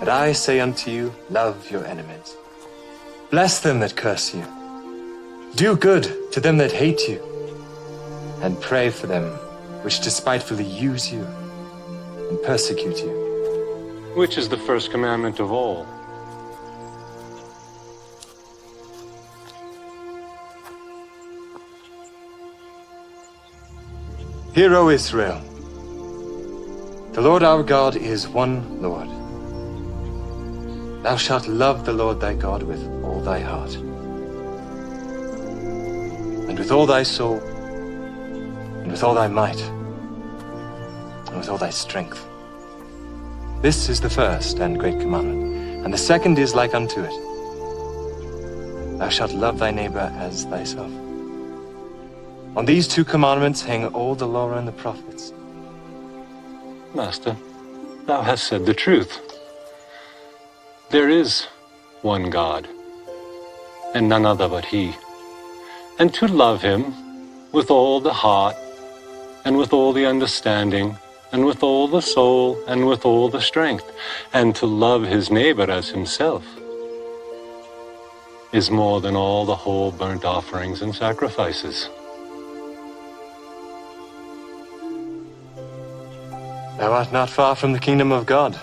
But I say unto you, love your enemies. Bless them that curse you. Do good to them that hate you. And pray for them which despitefully use you and persecute you. Which is the first commandment of all? Hear, O Israel, the Lord our God is one Lord. Thou shalt love the Lord thy God with all thy heart, and with all thy soul, and with all thy might, and with all thy strength. This is the first and great commandment, and the second is like unto it. Thou shalt love thy neighbor as thyself. On these two commandments hang all the law and the prophets. Master, thou hast said the truth. There is one God, and none other but He. And to love Him with all the heart, and with all the understanding, and with all the soul, and with all the strength, and to love his neighbor as himself, is more than all the whole burnt offerings and sacrifices. Thou art not far from the kingdom of God.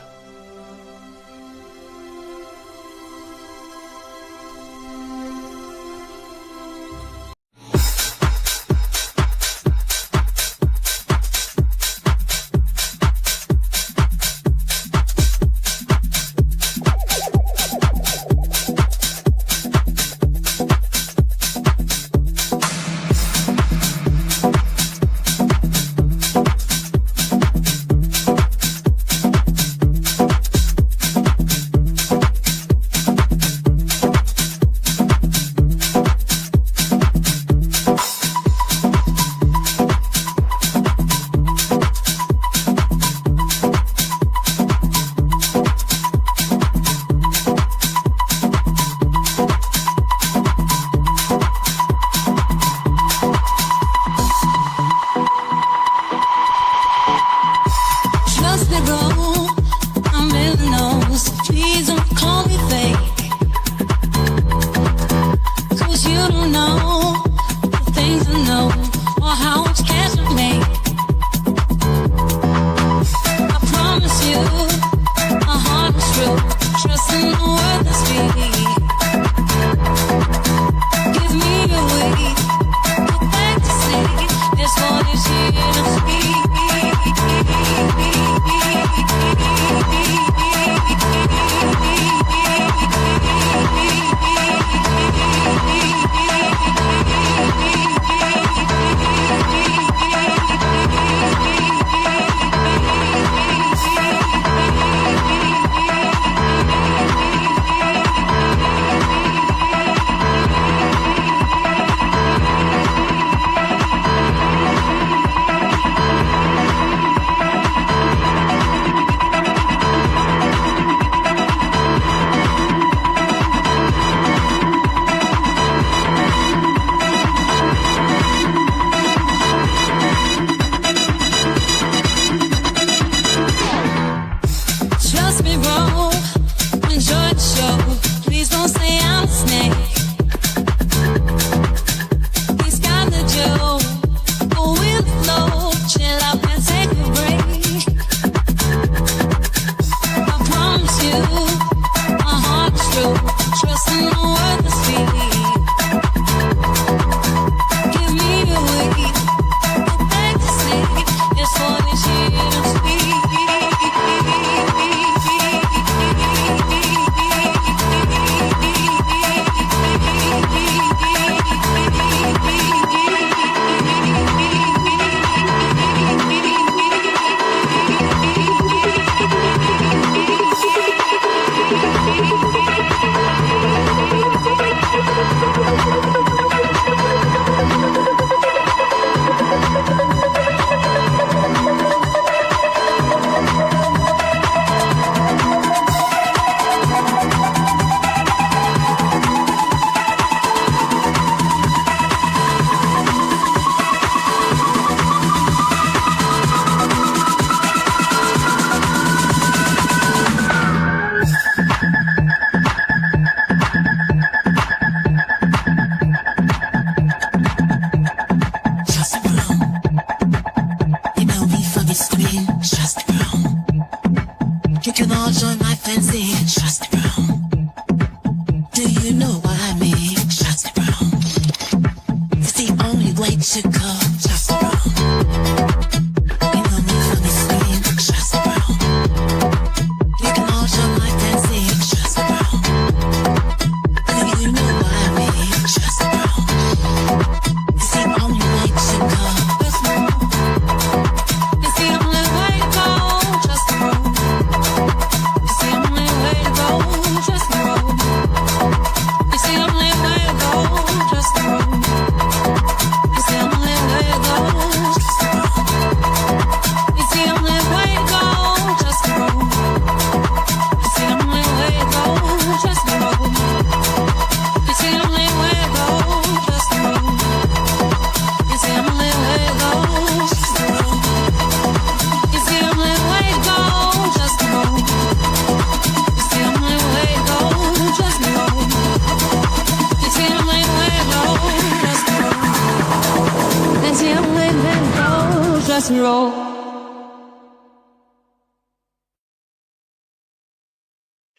control.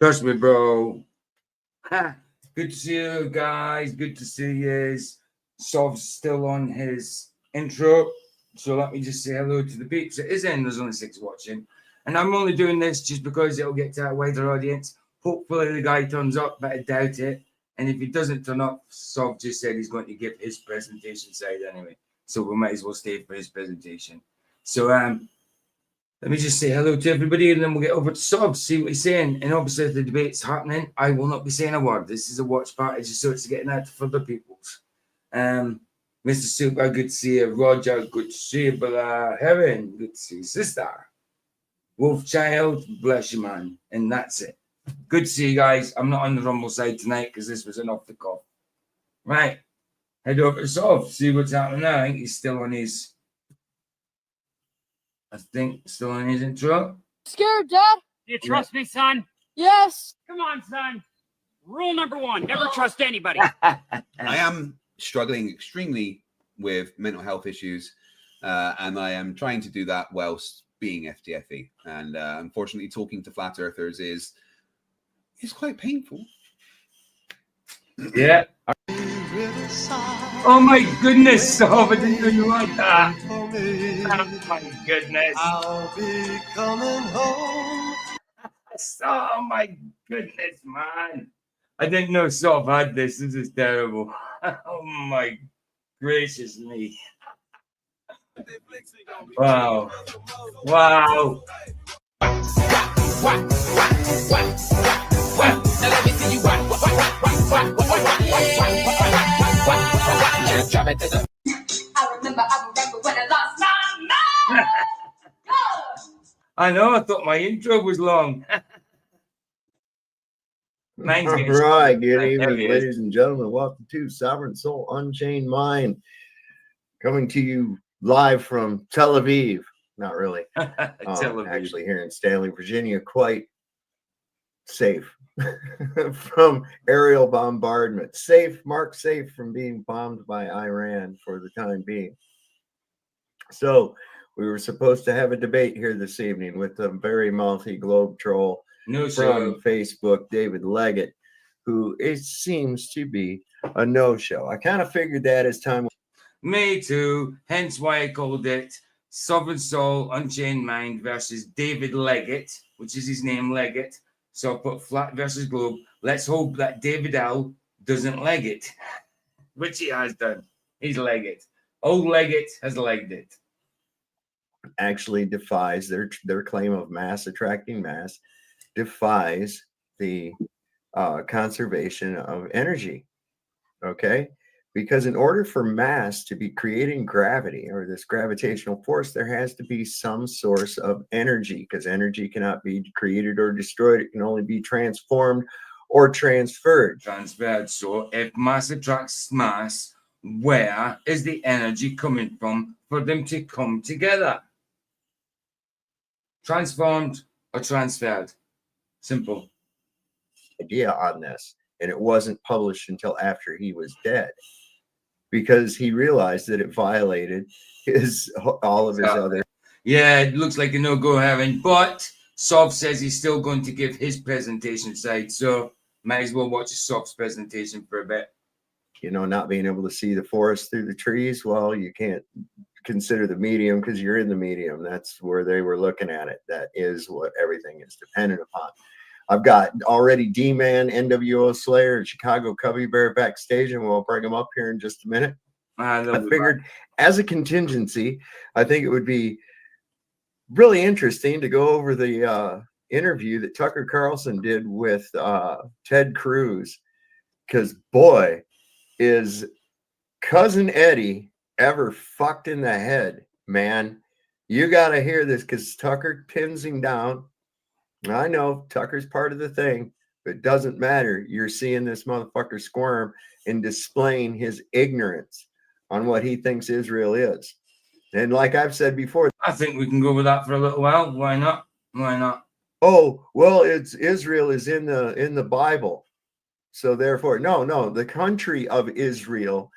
Trust me, bro. Ha. Good to see you guys. Good to see you. Sov's still on his intro. So let me just say hello to the peeps. It is in. There's only 6 watching. And I'm only doing this just because it'll get to a wider audience. Hopefully the guy turns up, but I doubt it. And if he doesn't turn up, Sov just said he's going to give his presentation side anyway. So we might as well stay for his presentation. So let me just say hello to everybody, and then we'll get over to Sov, see what he's saying. And obviously, if the debate's happening, I will not be saying a word. This is a watch party, just so it's getting out to further people's. Mr. Super, good to see you. Roger, good to see you. Brother Heaven, good to see you. Sister Wolfchild, bless you, man. And that's it. Good to see you guys. I'm not on the Rumble side tonight because this was an off the cuff. Right. Head over to Sov, see what's happening now. I think he's still on his. Still on his intro. Scared, Dad? You trust me, son? Yes. Come on, son. Rule number 1, never trust anybody. I am struggling extremely with mental health issues, and I am trying to do that whilst being FTFE. And unfortunately, talking to flat earthers is quite painful. Yeah. Oh my goodness, Sov, I didn't know you like that. Oh my goodness. I'll be coming home. Oh my goodness, man. I didn't know Sov had this. This is terrible. Oh my gracious me. Wow. Wow. I remember when I lost my mind. I know, I thought my intro was long. Mine's All getting right, good there evening, he is. ladies and gentlemen. Welcome to Sovereign Soul Unchained Mind, coming to you live from Tel Aviv. Not really. Tel Aviv. Actually, here in Stanley, Virginia, quite safe from aerial bombardment. Marked safe from being bombed by Iran for the time being. So we were supposed to have a debate here this evening with a very mouthy globe troll from Facebook, David Legget, who it seems to be a no-show. I kind of figured that as time. Me too. Hence why I called it Sovereign Soul Unchained Mind versus David Legget, which is his name, Leggett. So I put flat versus globe. Let's hope that David L doesn't leg it, which he has done. He's Leggett. Old Leggett has legged it. Actually defies their claim of mass attracting mass, defies the conservation of energy. Okay, because in order for mass to be creating gravity or this gravitational force, there has to be some source of energy, because energy cannot be created or destroyed. It can only be transformed or transferred. So if mass attracts mass, where is the energy coming from for them to come together? Transformed or transferred? Simple. Idea on this, and it wasn't published until after he was dead, because he realized that it violated all of his other. Yeah, it looks like a no-go, Heaven, but Sov says he's still going to give his presentation side, so might as well watch Sov's presentation for a bit. You know, not being able to see the forest through the trees. Well, you can't consider the medium because you're in the medium. That's where they were looking at it. That is what everything is dependent upon. I've got already D-Man, NWO Slayer, and Chicago Cubby Bear backstage, and we'll bring them up here in just a minute. I figured as a contingency, I think it would be really interesting to go over the interview that Tucker Carlson did with Ted Cruz, because boy, is Cousin Eddie ever fucked in the head, man. You got to hear this, because Tucker pins him down. I know Tucker's part of the thing, but it doesn't matter. You're seeing this motherfucker squirm and displaying his ignorance on what he thinks Israel is. And like I've said before, I think we can go with that for a little while. Why not? Why not? Oh, well, it's Israel is in the Bible. So therefore, no, the country of Israel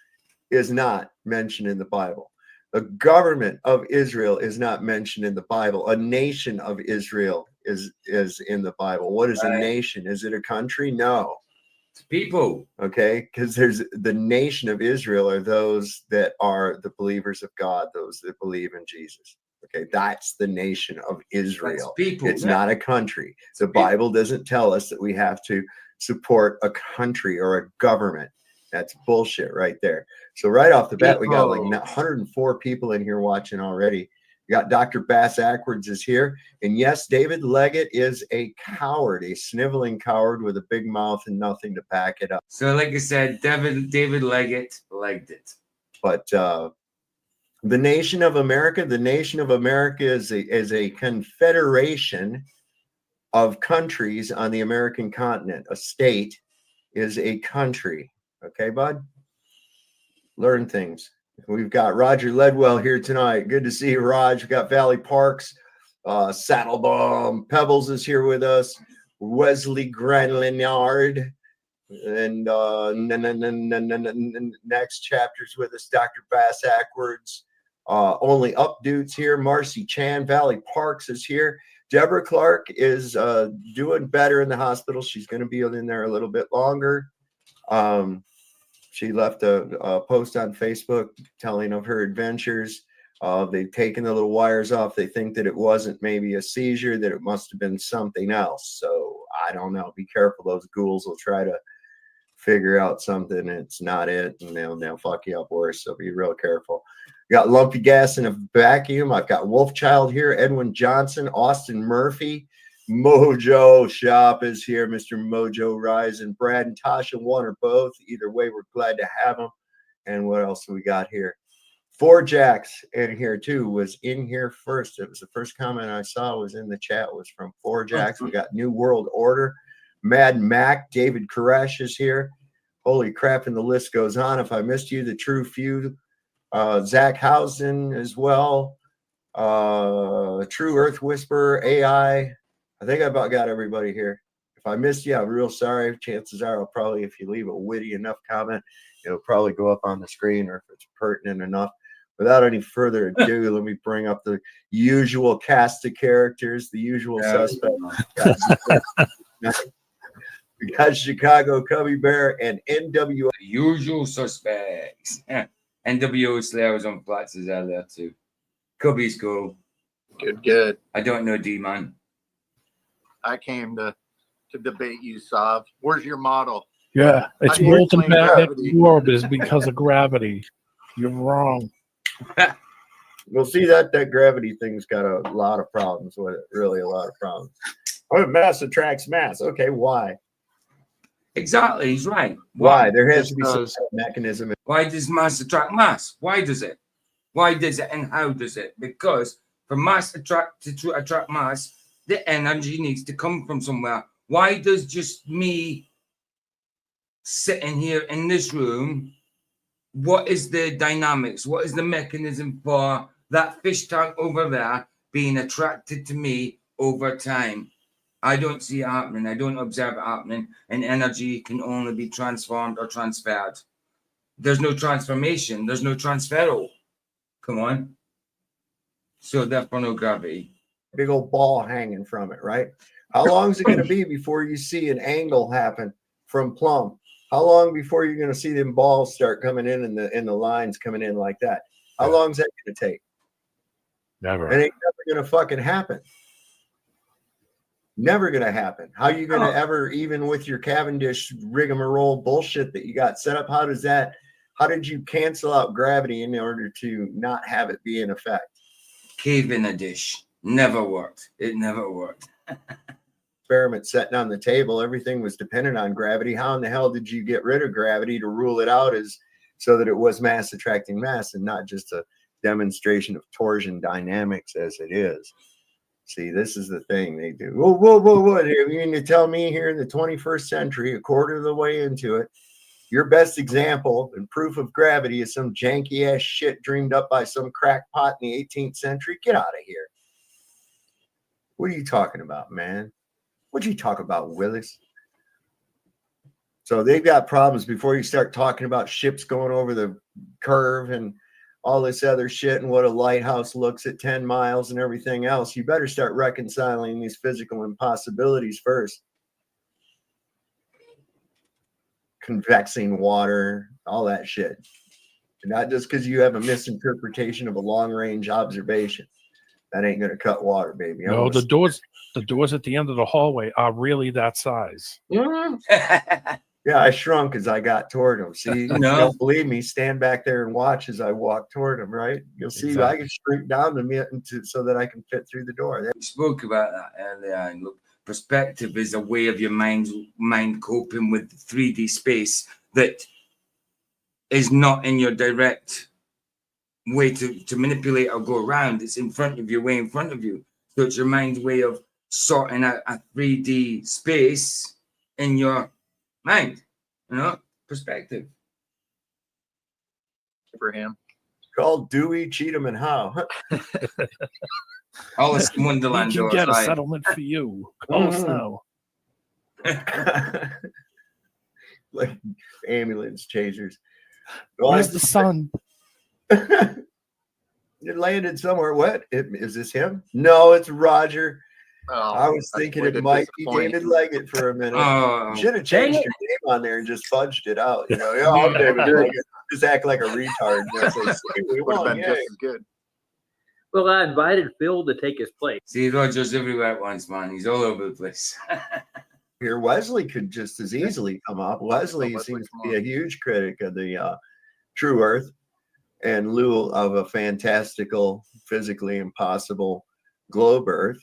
is not mentioned in the Bible. A government of Israel is not mentioned in the Bible. A nation of Israel is in the Bible. What is a nation? Is it a country? No. It's people. Okay, because there's the nation of Israel are those that are the believers of God, those that believe in Jesus. Okay, that's the nation of Israel. That's people. It's not a country. The Bible doesn't tell us that we have to support a country or a government. That's bullshit right there. So right off the bat, we got like 104 people in here watching already. We got Dr. Bass Ackwards is here. And yes, David Legget is a coward, a sniveling coward with a big mouth and nothing to back it up. So like I said, David Legget legged it. But the nation of America is a confederation of countries on the American continent. A state is a country. Okay, bud? Learn things. We've got Roger Ledwell here tonight. Good to see you, Raj. We've got Valley Parks, Saddlebomb, Pebbles is here with us, Wesley Granlinard, and next chapter's with us, Dr. Bass Ackwards. Only Up Dudes here. Marcy Chan, Valley Parks is here. Deborah Clark is doing better in the hospital. She's going to be in there a little bit longer. She left a post on Facebook telling of her adventures. They've taken the little wires off. They think that it wasn't maybe a seizure, that it must have been something else. So I don't know. Be careful. Those ghouls will try to figure out something. It's not it, and they'll fuck you up worse. So be real careful. We got Lumpy Gas in a Vacuum. I've got Wolfchild here, Edwin Johnson, Austin Murphy. Mojo Shop is here. Mr. Mojo Rise and Brad and Tasha, one or both. Either way, we're glad to have them. And what else do we got here? Four Jacks in here too. Was in here first. It was the first comment I saw was in the chat was from Four Jacks. We got New World Order. Mad Mac. David Koresh is here. Holy crap, and the list goes on. If I missed you, the True Feud. Zach Housen as well. True Earth Whisperer. AI. I think I about got everybody here. If I missed you, I'm real sorry. Chances are I'll probably, if you leave a witty enough comment, it'll probably go up on the screen, or if it's pertinent enough. Without any further ado, let me bring up the usual cast of characters, the usual suspects. We got Chicago Cubby Bear and NWO. The usual suspects. NWO Slayer was on flats as earlier too. Cubby's cool. Good. I don't know D-Man. I came to debate you, Sav. Where's your model? Yeah, it's How do you molten explain magnetic gravity? orb is because of gravity. You're wrong. We'll see that gravity thing's got a lot of problems with it. Really, a lot of problems. Oh, mass attracts mass. Okay, why? Exactly, he's right. Why? There has to be some mechanism. Why does mass attract mass? Why does it? Why does it, and how does it? Because for mass to attract mass, the energy needs to come from somewhere. Why does just me sitting here in this room, what is the dynamics? What is the mechanism for that fish tank over there being attracted to me over time? I don't see it happening. I don't observe it happening. And energy can only be transformed or transferred. There's no transformation. There's no transferal. Come on. So therefore no gravity. Big old ball hanging from it, right? How long is it going to be before you see an angle happen from plumb? How long before you're going to see them balls start coming in and the lines coming in like that? How long is that going to take? Never. It ain't never going to fucking happen. Never going to happen. How you going to ever, even with your Cavendish rigmarole bullshit that you got set up, how did you cancel out gravity in order to not have it be in effect? Cave in a dish. Never worked. It never worked. Experiment setting on the table, everything was dependent on gravity. How in the hell did you get rid of gravity to rule it out as so that it was mass attracting mass and not just a demonstration of torsion dynamics as it is? See, this is the thing they do. Whoa. You mean to tell me here in the 21st century, a quarter of the way into it, your best example and proof of gravity is some janky ass shit dreamed up by some crackpot in the 18th century? Get out of here. What are you talking about, man? What you talk about, Willis? So they've got problems before you start talking about ships going over the curve and all this other shit and what a lighthouse looks at 10 miles and everything else. You better start reconciling these physical impossibilities first. Convexing water, all that shit. Not just because you have a misinterpretation of a long-range observation. That ain't gonna cut water, baby. No, the doors at the end of the hallway are really that size. Yeah, I shrunk as I got toward them. See, if you don't believe me, stand back there and watch as I walk toward them, right? You'll see I can shrink down so that I can fit through the door. We spoke about that earlier. And look, perspective is a way of your mind coping with 3D space that is not in your direct way to manipulate or go around. It's in front of you, way in front of you. So it's your mind's way of sorting out a 3D space in your mind, perspective. Abraham. It's called Dewey, Cheatham, and Howe. Alice in Wonderland. You can get a settlement for you. Call us now. Like ambulance chasers. Where's the sun? It landed somewhere. What? Is this him? No, it's Roger. Oh, I was thinking it might be David Legget for a minute. Should have changed your name on there and just fudged it out. I'm David Legget. Just act like a retard. We would have been just as good. Well, I invited Phil to take his place. See, Roger's everywhere at once, man. He's all over the place. Here, Wesley could just as easily come up. Wesley seems to be a huge critic of the True Earth in lieu of a fantastical, physically impossible globe Earth.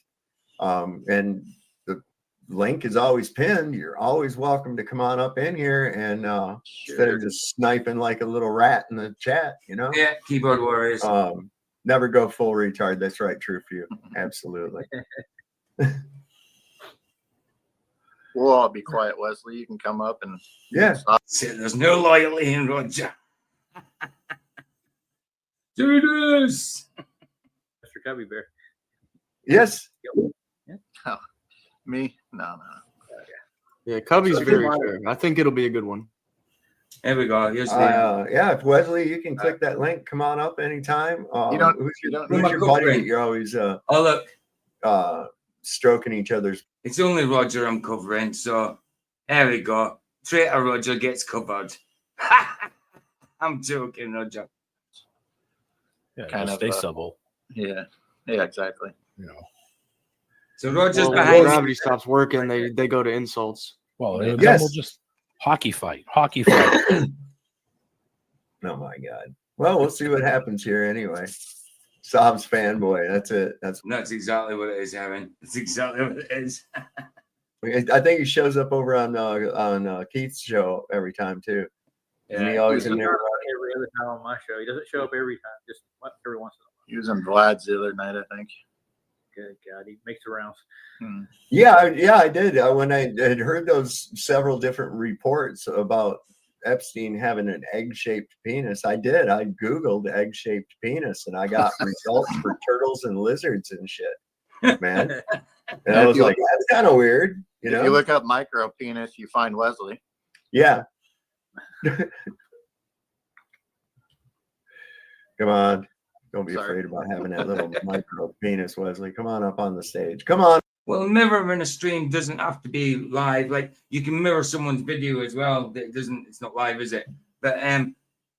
And the link is always pinned. You're always welcome to come on up in here and instead of just sniping like a little rat in the chat, Yeah, keyboard warriors. Never go full retard. That's right, true for you. Absolutely. We'll all be quiet, Wesley. You can come up and there's no loyalty in Roger. Judas. Mr. Cubby Bear. Yes. Oh, me? No. Yeah, Cubby's very fair. I think it'll be a good one. There we go. Here's if Wesley, you can click that link. Come on up anytime. Who's your buddy that you're always stroking each other's? It's only Roger I'm covering, so there we go. Traitor Roger gets covered. I'm joking, Roger. Yeah, kind of stay civil. Yeah, exactly. So Roger's when behind. gravity stops working, they go to insults. Well, then we'll just hockey fight. Oh my God. Well, we'll see what happens here anyway. Sob's fanboy. That's it. That's exactly what it is, Aaron. That's exactly what it is. I think he shows up over on Keith's show every time too. Yeah, and he always in there. Every other time on my show, he doesn't show up every time. Just every once in a while. He was in Vlad's the other night, I think. Good God, he makes the rounds. Yeah, I did. When I had heard those several different reports about Epstein having an egg-shaped penis, I Googled egg-shaped penis, and I got results for turtles and lizards and shit, man. And I was like, that's kind of weird. If you look up micro penis, you find Wesley. Yeah. Come on. Don't be afraid about having that little micro penis, Wesley. Come on up on the stage. Come on. Well, mirroring a stream doesn't have to be live. Like, you can mirror someone's video as well. It's not live, is it? But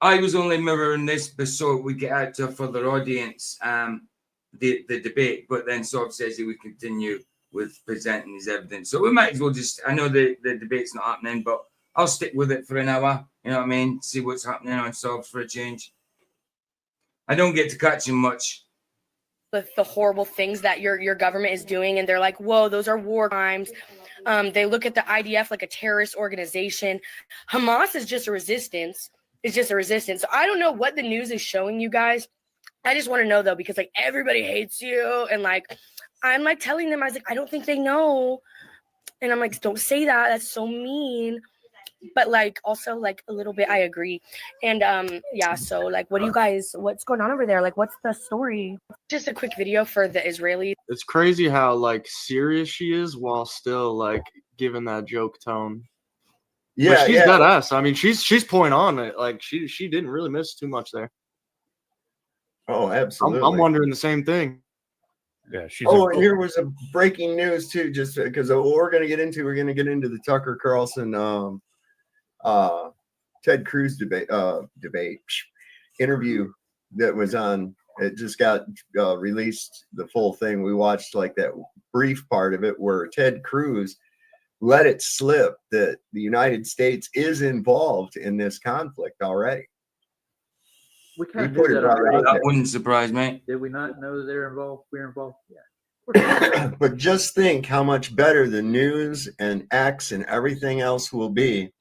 I was only mirroring this so we get out to a further audience, the debate. But then Sob says he would continue with presenting his evidence. So we might as well I know the debate's not happening, but I'll stick with it for an hour. You know what I mean? See what's happening on Sob for a change. I don't get to catch him much. With the horrible things that your government is doing, and they're like, whoa, those are war crimes. They look at the IDF like a terrorist organization. Hamas is just a resistance. It's just a resistance. So I don't know what the news is showing you guys. I just want to know though, because like everybody hates you, and like I'm like telling them, I was like, I don't think they know, and I'm like, don't say that. That's so mean. But like also like a little bit I agree. And so like what's going on over there? Like what's the story? Just a quick video for the Israelis. It's crazy how like serious she is while still like giving that joke tone. Yeah, but she's got us. I mean, she's point on it. Like she didn't really miss too much there. Oh, absolutely. I'm wondering the same thing. Yeah, she's. Oh, and here was a breaking news too, just because we're going to get into the Tucker Carlson, Ted Cruz debate interview that was on. It just got released, the full thing. We watched like that brief part of it where Ted Cruz let it slip that the United States is involved in this conflict already. We kind of put knew it that right already. out That there. wouldn't surprise me. Did we not know that they're involved? We're involved. Yeah. But just think how much better the news and X and everything else will be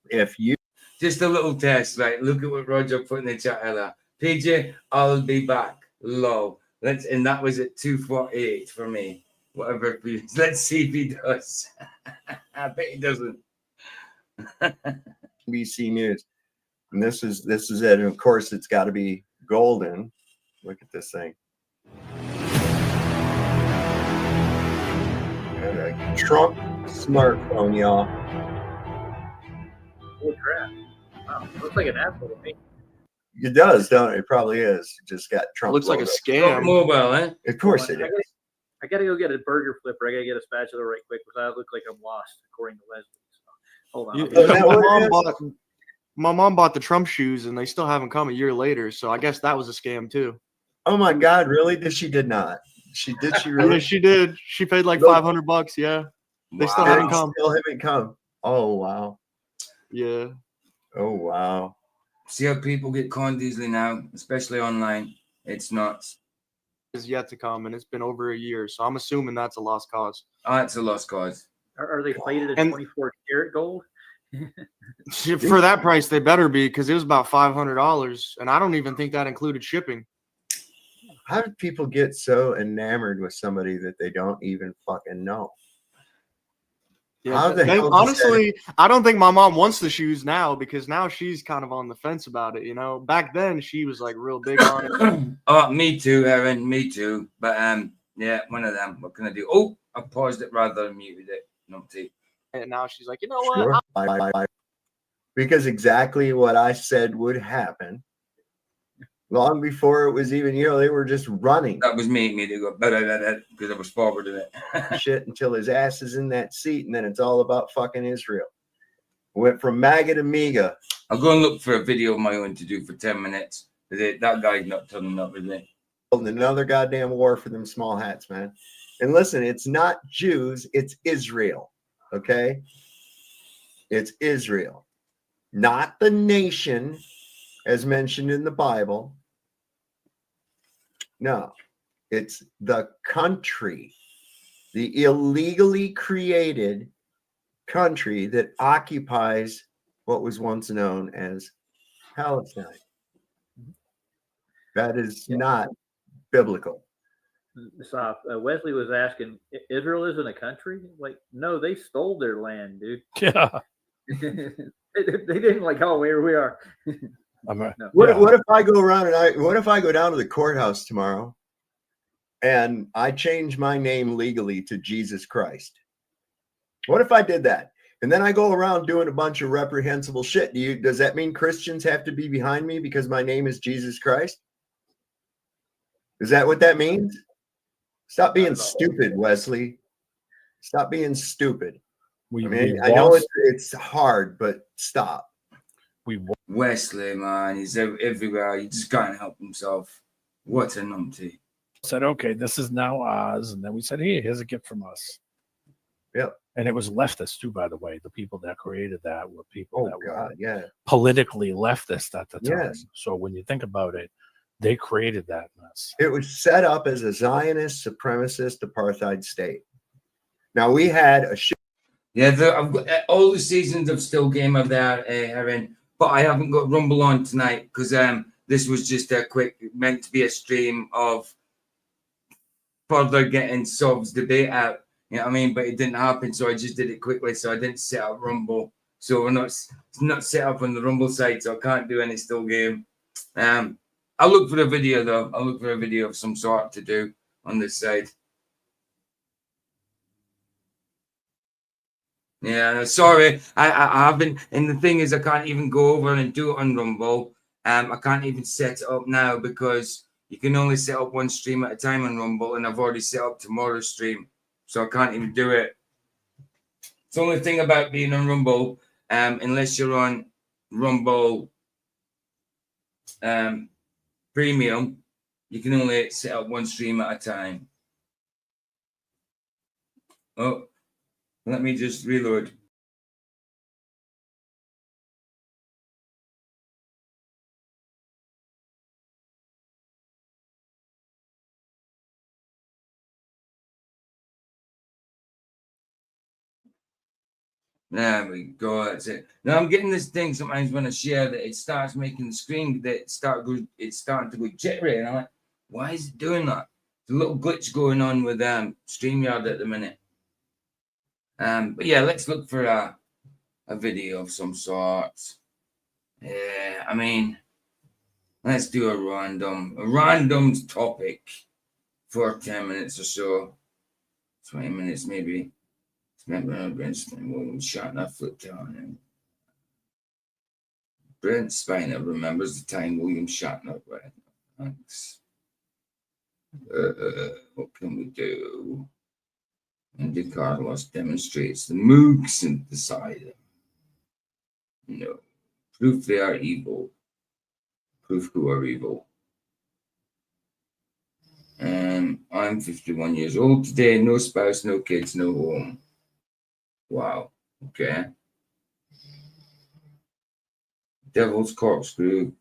if you. Just a little test, right? Look at what Roger put in the chat earlier. PJ, I'll be back. Low. And that was at 2:48 for me. Whatever. Let's see if he does. I bet he doesn't. NBC News, and this is it. And of course, it's got to be golden. Look at this thing. And a Trump smartphone, y'all. Oh, crap. Wow. Looks like an asshole to me. It does, don't it? It probably is. It just got Trump. Looks like a logo. scam. Mobile, eh? Of course it is. I gotta go get a burger flipper. I gotta get a spatula right quick because I look like I'm lost, according to Leslie. So, hold on. My mom bought the Trump shoes, and they still haven't come a year later. So I guess that was a scam too. Oh my God! Really? She did not. She really? Yeah, she did. She paid like $500. Yeah, they still haven't come. Still haven't come. Oh wow. Yeah. Oh wow. See how people get conned easily now, especially online. It's nuts. Is yet to come, and it's been over a year. So I'm assuming that's a lost cause. Oh, it's a lost cause. Are they plated at And- 24 karat gold? For that price, they better be, because it was about $500, and I don't even think that included shipping. How do people get so enamored with somebody that they don't even fucking know? Yeah, How the hell does honestly, I don't think my mom wants the shoes now, because now she's kind of on the fence about it. You know, back then she was like real big on it. Oh, me too, Erin. Me too. But yeah, one of them. What can I do? Oh, I paused it rather than muted it. Numpty. And now she's like, you know what? Sure. Because exactly what I said would happen. Long before it was even, they were just running. That was me. Me to go because I was forwarding it. Shit until his ass is in that seat, and then it's all about fucking Israel. Went from MAGA to MEGA. I'll go and look for a video of my own to do for 10 minutes. That guy's not turning up, is he? Another goddamn war for them small hats, man. And listen, it's not Jews, it's Israel. Okay? It's Israel. Not the nation, as mentioned in the Bible. No, it's the country, the illegally created country that occupies what was once known as Palestine. That is not biblical. Wesley was asking, Israel isn't a country? Like, no, they stole their land, dude. Yeah. They didn't like, oh, here we are. No. What if I go around and what if I go down to the courthouse tomorrow and I change my name legally to Jesus Christ? What if I did that? And then I go around doing a bunch of reprehensible shit. Does that mean Christians have to be behind me because my name is Jesus Christ? Is that what that means? Stop being stupid, Wesley. Stop being stupid. I know it's hard, but stop. Wesley, man, he's everywhere. He just can't help himself. What a numpty. Said, okay, this is now ours. And then we said, here's a gift from us. Yep. And it was leftists too, by the way. The people that created that were people that were politically leftist at the time. Yes. So when you think about it, they created that mess. It was set up as a Zionist supremacist apartheid state. Now we had a I've got all the seasons of Still Game of there, Erin, but I haven't got Rumble on tonight because this was just a quick, meant to be a stream of further getting Sov's debate out. You know what I mean? But it didn't happen, so I just did it quickly. So I didn't set up Rumble. So it's not set up on the Rumble side, so I can't do any Still Game. I'll look for a video though. I'll look for a video of some sort to do on this side. Yeah, sorry. I haven't, and the thing is, I can't even go over and do it on Rumble. I can't even set it up now because you can only set up one stream at a time on Rumble, and I've already set up tomorrow's stream, so I can't even do it. It's the only thing about being on Rumble, unless you're on Rumble Premium, you can only set up one stream at a time. Oh, let me just reload. There we go. That's it. Now I'm getting this thing sometimes when I share that it starts making the screen that it's starting to go jittery, and I'm like, why is it doing that? There's a little glitch going on with StreamYard at the minute. But yeah, let's look for a video of some sort. Yeah, I mean, let's do a random topic for 10 minutes or so, 20 minutes maybe. William Shatner flipped on him. Brent Spiner remembers the time William Shatner went. Thanks. What can we do? Andy Carlos demonstrates the Moog synthesizer. No. Proof they are evil. Proof who are evil. I'm 51 years old today. No spouse, no kids, no home. Wow. Okay. Devil's Corkscrew.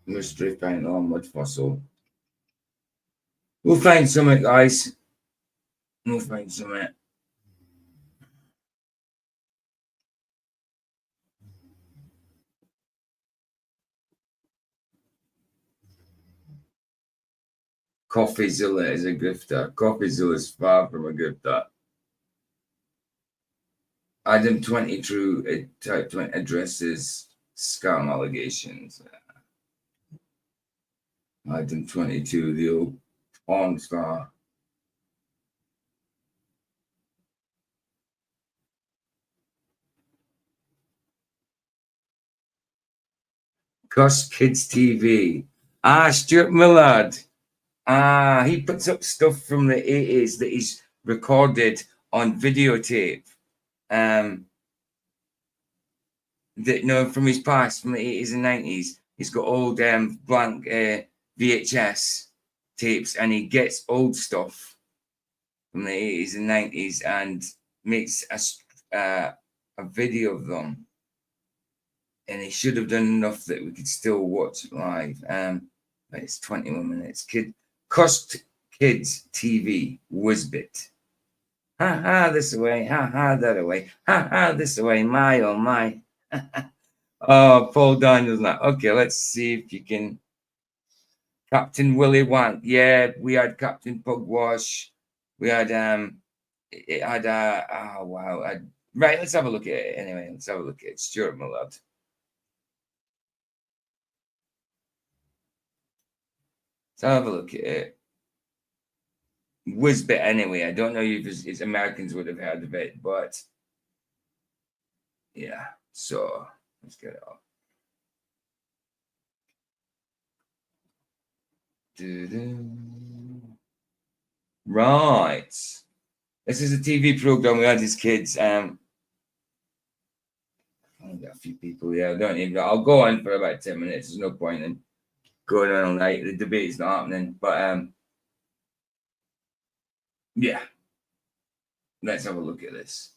Mystery Final Mud Fossil. We'll find something, guys. We'll find something. CoffeeZilla is a grifter. CoffeeZilla is far from a grifter. Item 20 true. Type 20 addresses scam allegations. Item 22, the old porn star. Cuss Kids TV. Stuart Millard. He puts up stuff from the 80s that he's recorded on videotape. From his past, from the 80s and 90s. He's got old blank VHS tapes, and he gets old stuff from the 80s and 90s and makes a video of them. And he should have done enough that we could still watch it live. But it's 21 minutes. Cussed Kids TV, Whizbit. Ha ha, this away. Ha ha, that away. Ha ha, this away. My, oh my. Oh, Paul Daniels now. Okay, let's see if you can. Captain Willie Wank. Yeah, we had Captain Pugwash. We had, it had, oh wow. Right, let's have a look at it anyway. Let's have a look at it. Stuart Millard. Let's have a look at it. Whizbit anyway. I don't know if it's Americans would have heard of it, but yeah. So let's get it up. Right. This is a TV program we had as kids. I've got a few people here. I'll go on for about 10 minutes. There's no point in going on all night. The debate's not happening. But yeah. Let's have a look at this.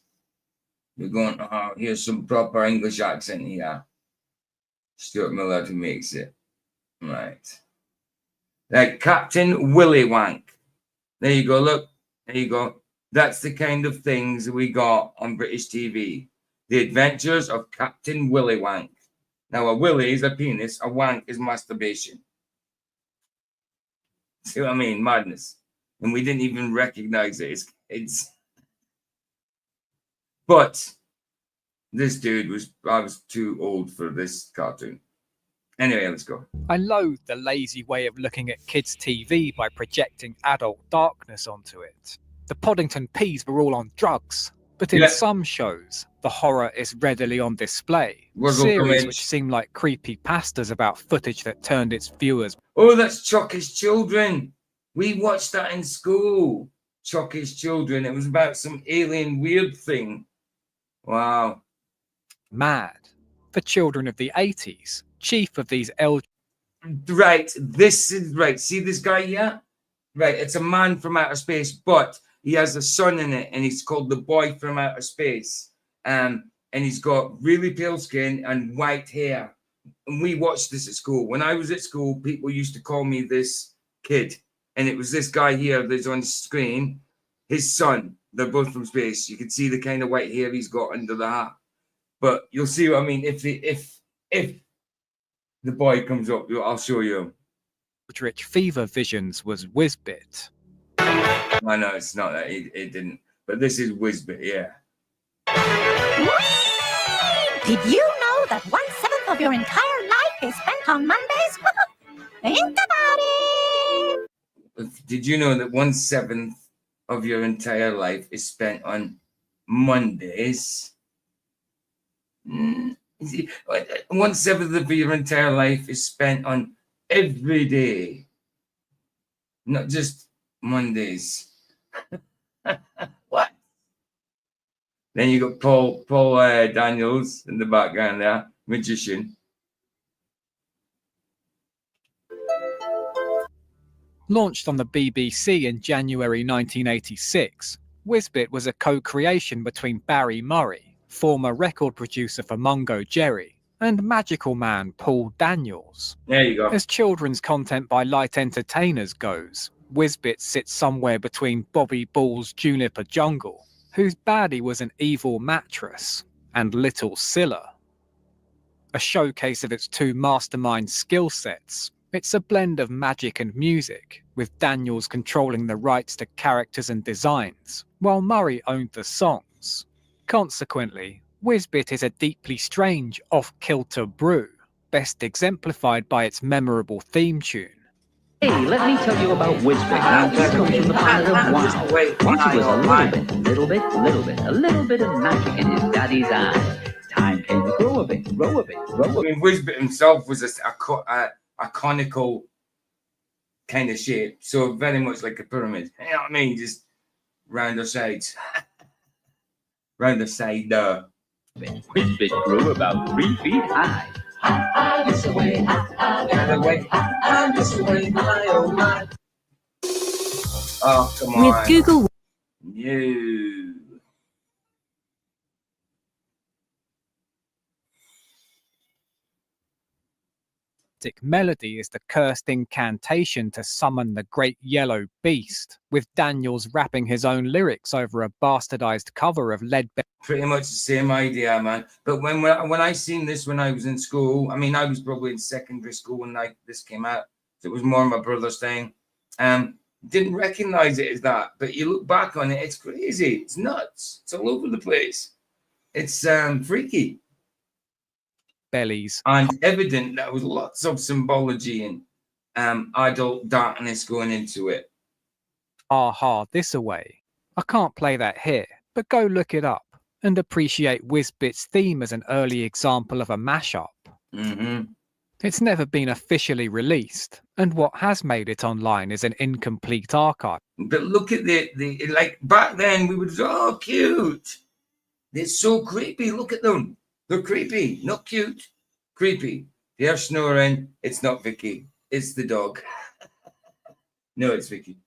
We're going, here's some proper English accent here. Stuart Millard who makes it. Right. Like Captain Willie Wank. There you go. Look. There you go. That's the kind of things we got on British TV. The Adventures of Captain Willie Wank. Now, a willy is a penis. A wank is masturbation. See what I mean? Madness. And we didn't even recognize it as kids. But this dude I was too old for this cartoon. Anyway, let's go. I loathe the lazy way of looking at kids' TV by projecting adult darkness onto it. The Poddington Peas were all on drugs, but in some shows, The horror is readily on display. Wiggle Series comments. which seem like creepy pastas about footage that turned its viewers. Oh, that's Chucky's Children. We watched that in school. Chucky's Children. It was about some alien weird thing. Wow. Mad. For children of the 80s, chief of these Right, this is right. See this guy here? Right, it's a man from outer space, but he has a son in it, and he's called the boy from outer space. And he's got really pale skin and white hair. And we watched this at school. When I was at school, people used to call me this kid. And it was this guy here that's on the screen, his son. They're both from space. You can see the kind of white hair he's got under the hat. But you'll see what I mean. If the boy comes up, I'll show you. rich fever visions was Whizbit. I know it's not that. It didn't. But this is Whizbit, yeah. Did you know that 1/7 of your entire life is spent on Mondays? Think about it. Did you know that 1/7 of your entire life is spent on Mondays? 1/7 of your entire life is spent on every day, not just Mondays. What? Then you got Paul Daniels in the background there, magician. Launched on the BBC in January 1986, Whizbit was a co-creation between Barry Murray, former record producer for Mungo Jerry, and magical man Paul Daniels. There you go. As children's content by light entertainers goes, Whizbit sits somewhere between Bobby Ball's Juniper Jungle, whose baddie was an evil mattress, and Little Scylla. A showcase of its two mastermind skill sets, it's a blend of magic and music, with Daniels controlling the rights to characters and designs, while Murray owned the songs. Consequently, Whizbit is a deeply strange, off-kilter brew, best exemplified by its memorable theme tune. Hey, let me tell you about Whizbit. Now, he comes from the planet of wow. Once he was a little bit of magic in his daddy's eyes. Time came to grow a bit. I mean, Whizbit himself was a conical kind of shape, so very much like a pyramid. You know what I mean? Just round the sides. Round the side there. Whizbit grew about 3 feet high. This way, this way, my oh my. Oh, come on. With Google. You. Melody is the cursed incantation to summon the great yellow beast, with Daniels rapping his own lyrics over a bastardized cover of Leggett. Pretty much the same idea, man. But when I seen this when I was in school, I mean, I was probably in secondary school when this came out. So it was more my brother's thing. Didn't recognize it as that, but you look back on it, it's crazy. It's nuts. It's all over the place. It's freaky. Bellies. And evident that was lots of symbology and adult darkness going into it. Aha, this away. I can't play that here, but go look it up and appreciate Whizbit's theme as an early example of a mashup. Mm-hmm. It's never been officially released, and what has made it online is an incomplete archive. But look at the like back then we would say, oh, cute. It's so creepy. Look at them. They're creepy, not cute. Creepy. They're snoring. It's not Vicky. It's the dog. No, it's Vicky.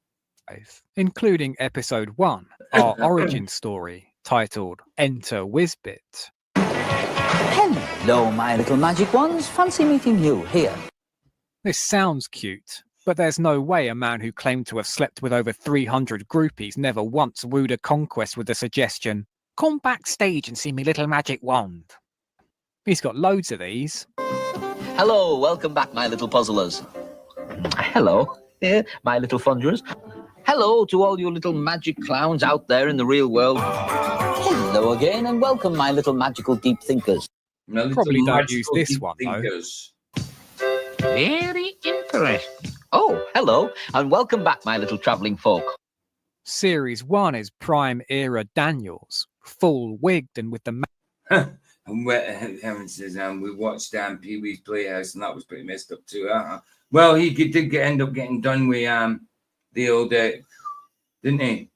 Including episode 1, our origin story, titled Enter Whizbit. Hello, my little magic ones. Fancy meeting you here. This sounds cute, but there's no way a man who claimed to have slept with over 300 groupies never once wooed a conquest with the suggestion, come backstage and see me little magic wand. He's got loads of these. Hello, welcome back, my little puzzlers. Hello, my little funderers. Hello to all you little magic clowns out there in the real world. Hello again, and welcome, my little magical deep thinkers. Probably don't use this one, though. Very interesting. Oh, hello, and welcome back, my little travelling folk. Series 1 is prime era Daniels, full wigged and with the And Helen says, we watched Pee Wee's Playhouse, and that was pretty messed up too. Well, he did end up getting done with the old, didn't he?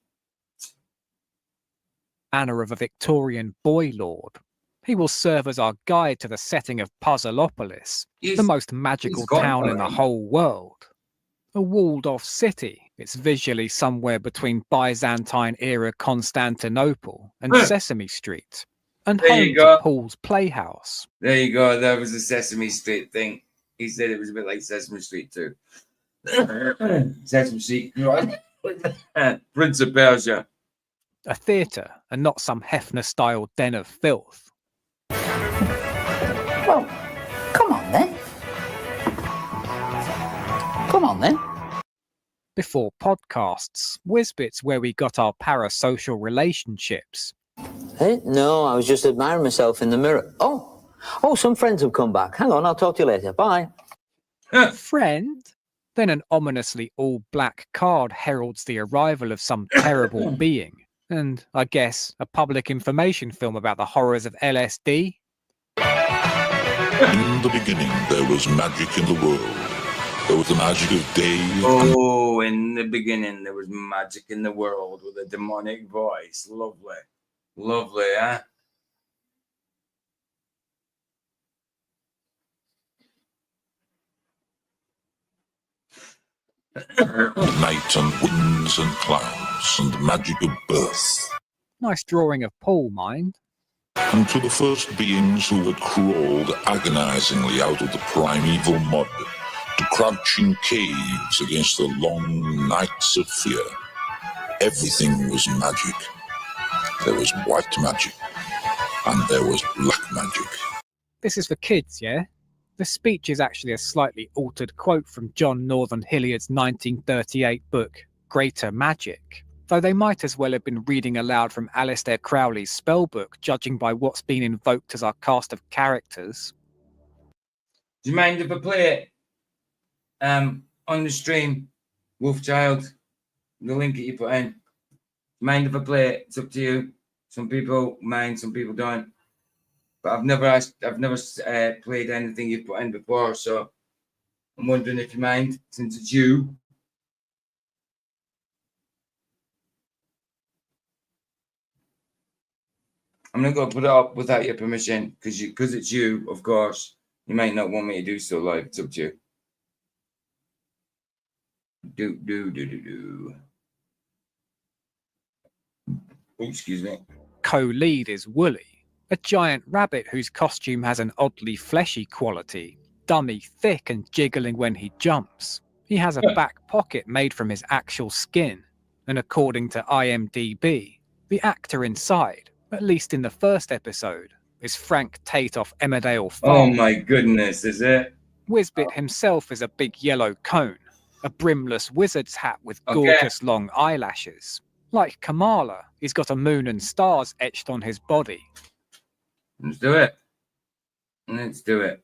Banner of a Victorian boy lord. He will serve as our guide to the setting of Puzzleopolis, the most magical town in the whole world. A walled-off city, it's visually somewhere between Byzantine-era Constantinople and Sesame Street, and There home you go. to Paul's Playhouse. There you go. That was a Sesame Street thing. He said it was a bit like Sesame Street too. Sesame Street, right? Prince of Persia. A theatre, and not some Hefner-style den of filth. Well, come on then. Come on then. Before podcasts, Whizbits where we got our parasocial relationships. Hey, no, I was just admiring myself in the mirror. Oh, some friends have come back. Hang on, I'll talk to you later. Bye. Friend? Then an ominously all-black card heralds the arrival of some terrible being. And, I guess, a public information film about the horrors of LSD? In the beginning, there was magic in the world. There was the magic of day. Oh, in the beginning, there was magic in the world with a demonic voice. Lovely. Lovely, huh? Night and winds and clouds and the magic of birth. Nice drawing of Paul, mind. And to the first beings who had crawled agonizingly out of the primeval mud to crouching caves against the long nights of fear, everything was magic. There was white magic, and there was black magic. This is for kids, yeah? The speech is actually a slightly altered quote from John Northern Hilliard's 1938 book, Greater Magic, though they might as well have been reading aloud from Aleister Crowley's spellbook, judging by what's been invoked as our cast of characters. Do you mind if I play it on the stream, Wolfchild? The link that you put in. Mind if I play it? It's up to you. Some people mind, some people don't. But I've never played anything you've put in before, so I'm wondering if you mind, since it's you. I'm not going to put it up without your permission, because it's you, of course. You might not want me to do so live. It's up to you. Oh, excuse me. Co-lead is Wooly, a giant rabbit whose costume has an oddly fleshy quality, dummy thick and jiggling when he jumps. He has a back pocket made from his actual skin, and according to IMDb, the actor inside, at least in the first episode, is Frank Tate off Emmerdale Farm. Oh my goodness, is it? Whizbit himself is a big yellow cone, a brimless wizard's hat with gorgeous long eyelashes. Like Kamala, he's got a moon and stars etched on his body. Let's do it. Let's do it.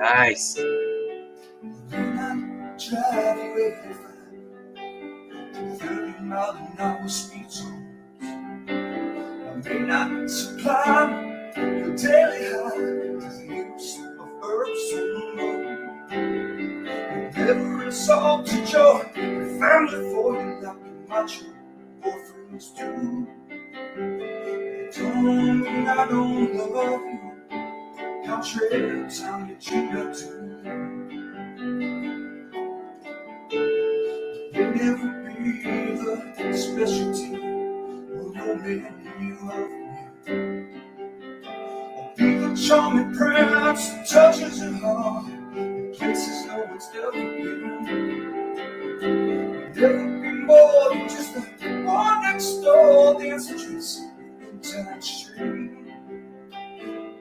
Nice. Drive you 30 mile an hour speed zones. I may not supply your daily high to the use of herbs and road. Never insult to joy, the family for you like your macho boyfriends do. Don't mean I don't love you. I'll trade time that you got to. You'll never be the specialty of your menu of me. I'll be the charming prince that touches your heart in places no one's ever been. Never be more than just the one next door dancing streets in Town Street.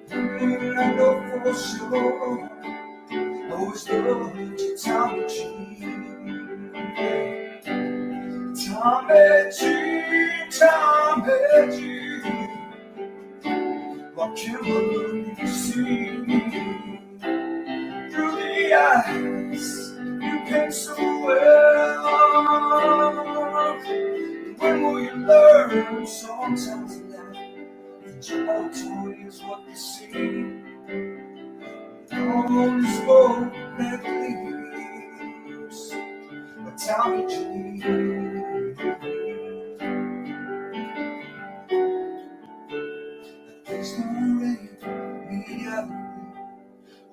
I know for sure always loved you, Tommy G. Tommy G, Tommy G. What can you see through the eyes you paint so well? When will you learn? Sometimes in life, that your old toy is what you see. On this road that leads a Tommy G. Please don't rain me out,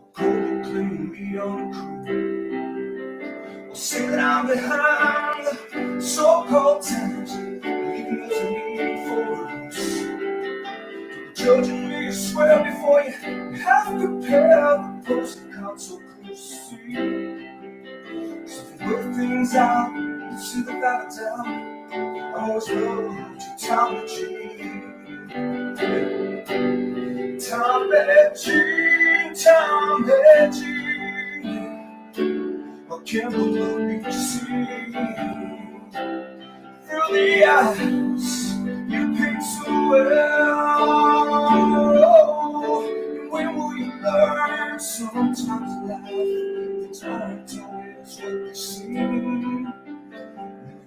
or cold clean me on a crew, or say that I'm behind the so-called times, leaving us a need for us. Judging me, you swear before you have prepared the post account so close to you. So if you work things out, you see the better down. I always loved you, Tommy G. Tommy G, Tommy G. What can the love be to see through the eyes you paint so well? When will you learn? Sometimes life it's hard to always what you see.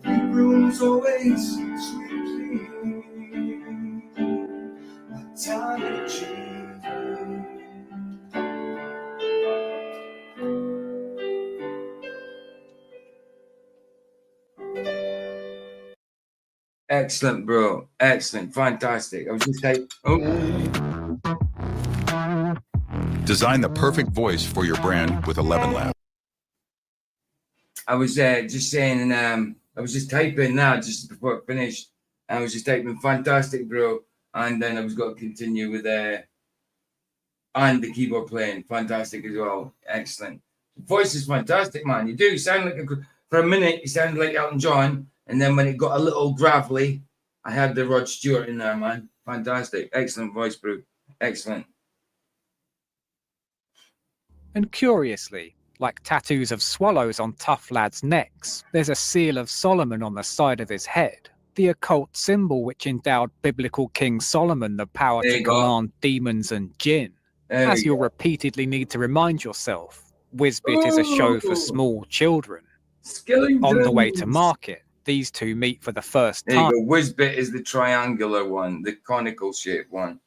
The room's always sweet clean. Tommy G. Excellent, bro. Excellent. Fantastic. I was just like, Design the perfect voice for your brand with 11 Labs. I was just saying, I was just typing now just before I finished. I was just typing fantastic, bro. And then I was going to continue with and the keyboard playing. Fantastic as well. Excellent. The voice is fantastic, man. You do sound like for a minute, you sounded like Elton John. And then when it got a little gravelly, I had the Rod Stewart in there, man. Fantastic. Excellent voice, bro. Excellent. And curiously, like tattoos of swallows on tough lads' necks, there's a seal of Solomon on the side of his head, the occult symbol which endowed biblical King Solomon the power to command demons and jinn. As you'll repeatedly need to remind yourself, Whizbit is a show for small children. On the way to market, these two meet for the first time. There you go. Whizbit is the triangular one, the conical shaped one.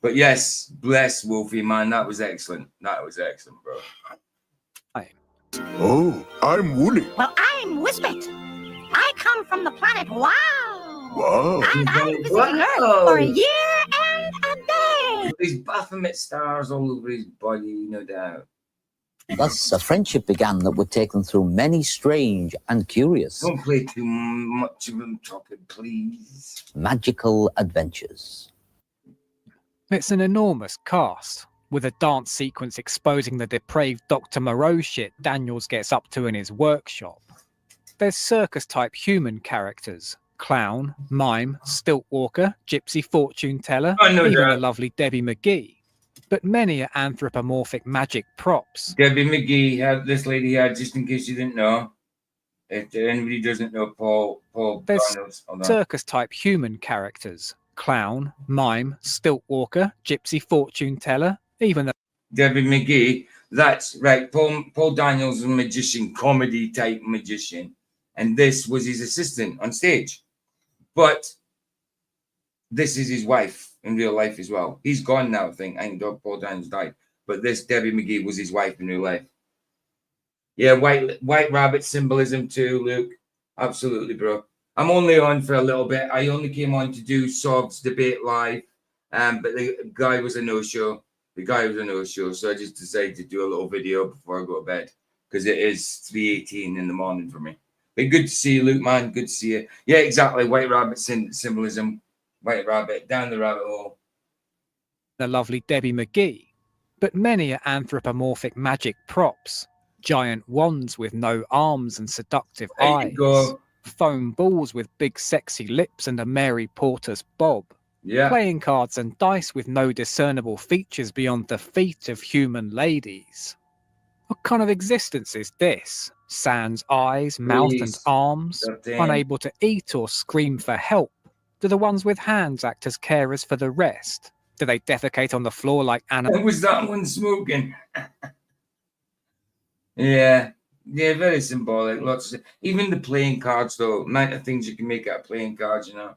But yes, bless Wolfie, man. That was excellent. That was excellent, bro. Oh, I'm Wooly. Well, I'm Whizbit. I come from the planet Wow. Wow. And I'm visiting Earth for a year and a day. These Baphomet stars all over his body, no doubt. Thus, a friendship began that would take them through many strange and curious Don't play too much of them talking, please. magical adventures. It's an enormous cast, with a dance sequence exposing the depraved Dr. Moreau shit Daniels gets up to in his workshop. There's circus-type human characters, clown, mime, stilt walker, gypsy fortune teller, even a lovely Debbie McGee. But many are anthropomorphic magic props. Debbie McGee had this lady had, just in case you didn't know. If anybody doesn't know Paul There's Barnard's, hold on. circus-type human characters, clown, mime, stilt walker, gypsy fortune teller, even a Debbie McGee. That's right. Paul Daniels is a magician, comedy type magician, and this was his assistant on stage. But this is his wife in real life as well. He's gone now, I think. I think Paul Daniels died, but this Debbie McGee was his wife in real life. Yeah, white rabbit symbolism too, Luke. Absolutely, bro. I'm only on for a little bit. I only came on to do Sov's debate live, but the guy was a no-show. So I just decided to do a little video before I go to bed because it is 3:18 in the morning for me. But good to see you, Luke, man. Good to see you. Yeah, exactly. White rabbit symbolism. White rabbit down the rabbit hole. The lovely Debbie McGee. But many are anthropomorphic magic props. Giant wands with no arms and seductive eyes. Foam balls with big sexy lips and a Mary Porter's bob. Yeah. Playing cards and dice with no discernible features beyond the feet of human ladies. What kind of existence is this? Sans eyes, mouth, and Please. arms, Goddamn. unable to eat or scream for help. Do the ones with hands act as carers for the rest? Do they defecate on the floor like animals? Was that one smoking? Yeah. Yeah, very symbolic. Lots of, even the playing cards, though. Amount of things you can make out of playing cards, you know.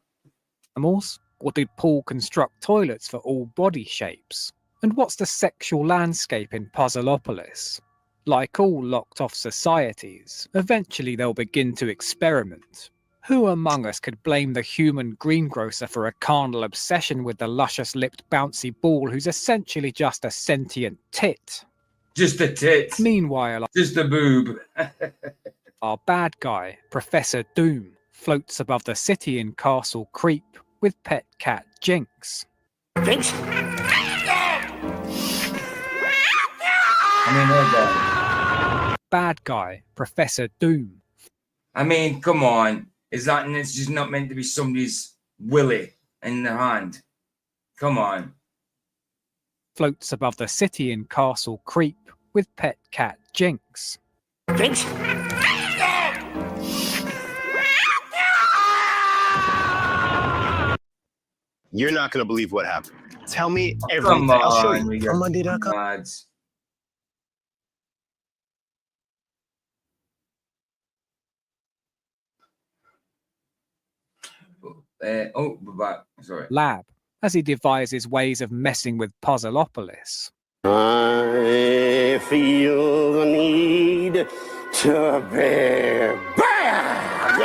Animals? Or did Paul construct toilets for all body shapes? And what's the sexual landscape in Puzzleopolis? Like all locked-off societies, eventually they'll begin to experiment. Who among us could blame the human greengrocer for a carnal obsession with the luscious-lipped bouncy ball who's essentially just a sentient tit? Just a tit. Meanwhile, just a boob. Our bad guy, Professor Doom, floats above the city in Castle Creep with pet cat Jinx. Jinx? I mean, bad guy, Professor Doom. I mean, come on. Is that, and it's just not meant to be somebody's willy in the hand? Come on. Floats above the city in Castle Creep with pet cat Jinx. Jinx? You're not going to believe what happened. Tell me everything. Come on, I'll show you. On Monday.com. Lads. We're back. Sorry. Lab, as he devises ways of messing with Puzzleopolis. I feel the need to be bad.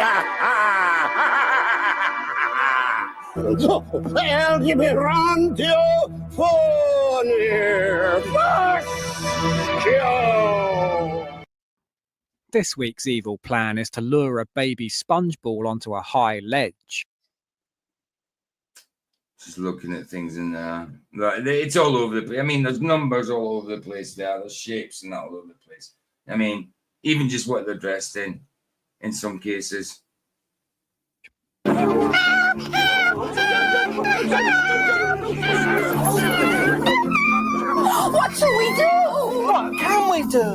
Well, give me run till for near This week's evil plan is to lure a baby sponge ball onto a high ledge. Just looking at things in there. Right, it's all over the place. I mean, there's numbers all over the place there. There's shapes and that all over the place. I mean, even just what they're dressed in some cases. What shall we do? What can we do?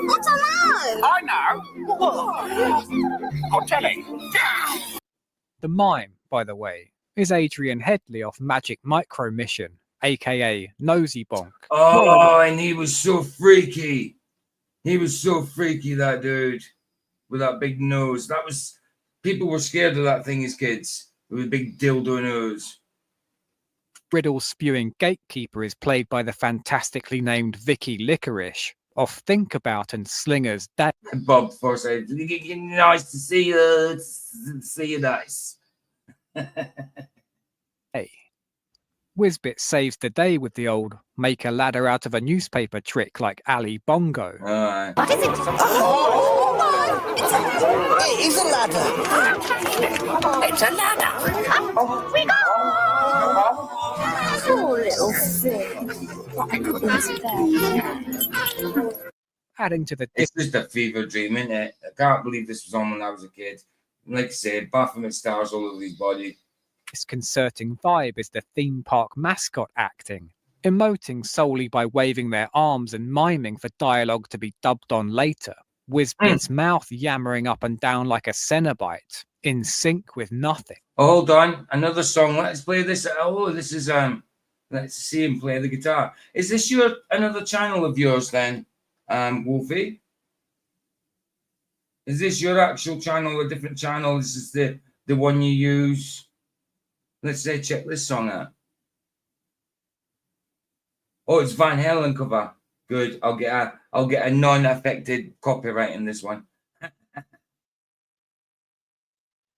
What's alive? I know. What? I'll tell you. The mime, by the way, is Adrian Headley off Magic Micro Mission, aka Nosy Bonk. Oh, and he was so freaky. He was so freaky, that dude, with that big nose. That was, people were scared of that thing as kids, with a big dildo nose. Riddle spewing gatekeeper is played by the fantastically named Vicky Licorice of Think About and Slinger's Dad. Bob Forsyth, nice to see you. See you nice. Hey. Whizbit saves the day with the old make a ladder out of a newspaper trick like Ali Bongo. What is it? Oh, it's a ladder. It's a ladder. Up we go. Poor little thing. Adding to the It's just a fever dream, isn't it? I can't believe this was on when I was a kid. Like I said, Baphomet stars all over his body. disconcerting vibe is the theme park mascot acting, emoting solely by waving their arms and miming for dialogue to be dubbed on later. Whizbit's mouth yammering up and down like a Cenobite, in sync with nothing. Oh, hold on, another song. Let's play this. Oh, this is let's see him play the guitar. Is this another channel of yours then, Wolfie? Is this your actual channel, a different channel? This is the one you use. Let's say check this song out. Oh, it's Van Halen cover. Good. I'll get a non-affected copyright in this one.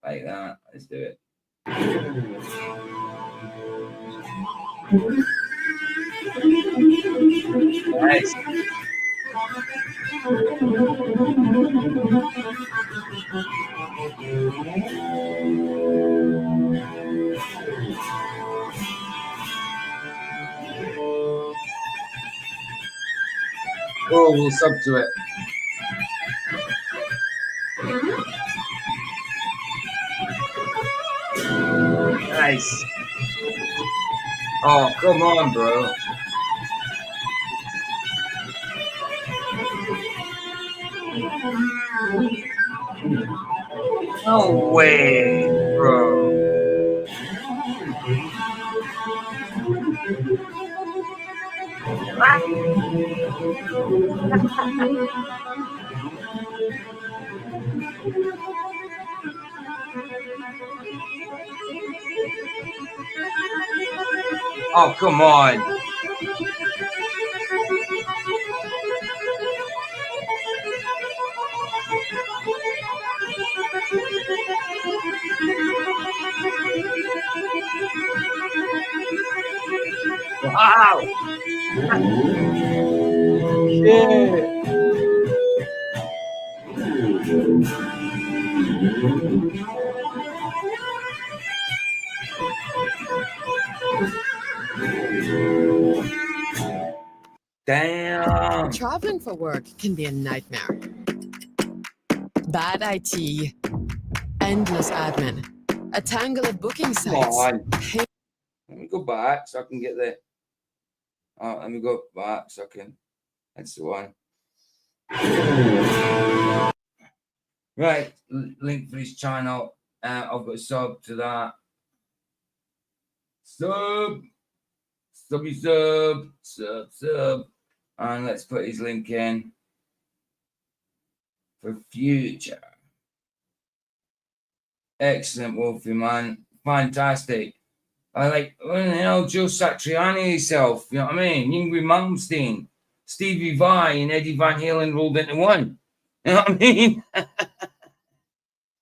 Like that. Let's do it. Nice. Oh, we'll sub to it. Nice. Oh, come on, bro. No way, bro. Oh, come on. Wow. Shit. Damn. Traveling for work can be a nightmare. Bad IT, endless admin, a tangle of booking Come sites. on. Let me go back so I can get the. Oh, let me go back so I can. That's the one. Right, link for his channel. I've got a sub to that. Sub. And let's put his link in for future. Excellent, Wolfie, man. Fantastic. I like, Joe Satriani himself, you know what I mean? Yngwie Malmsteen, Stevie Vai, and Eddie Van Halen rolled into one. You know what I mean?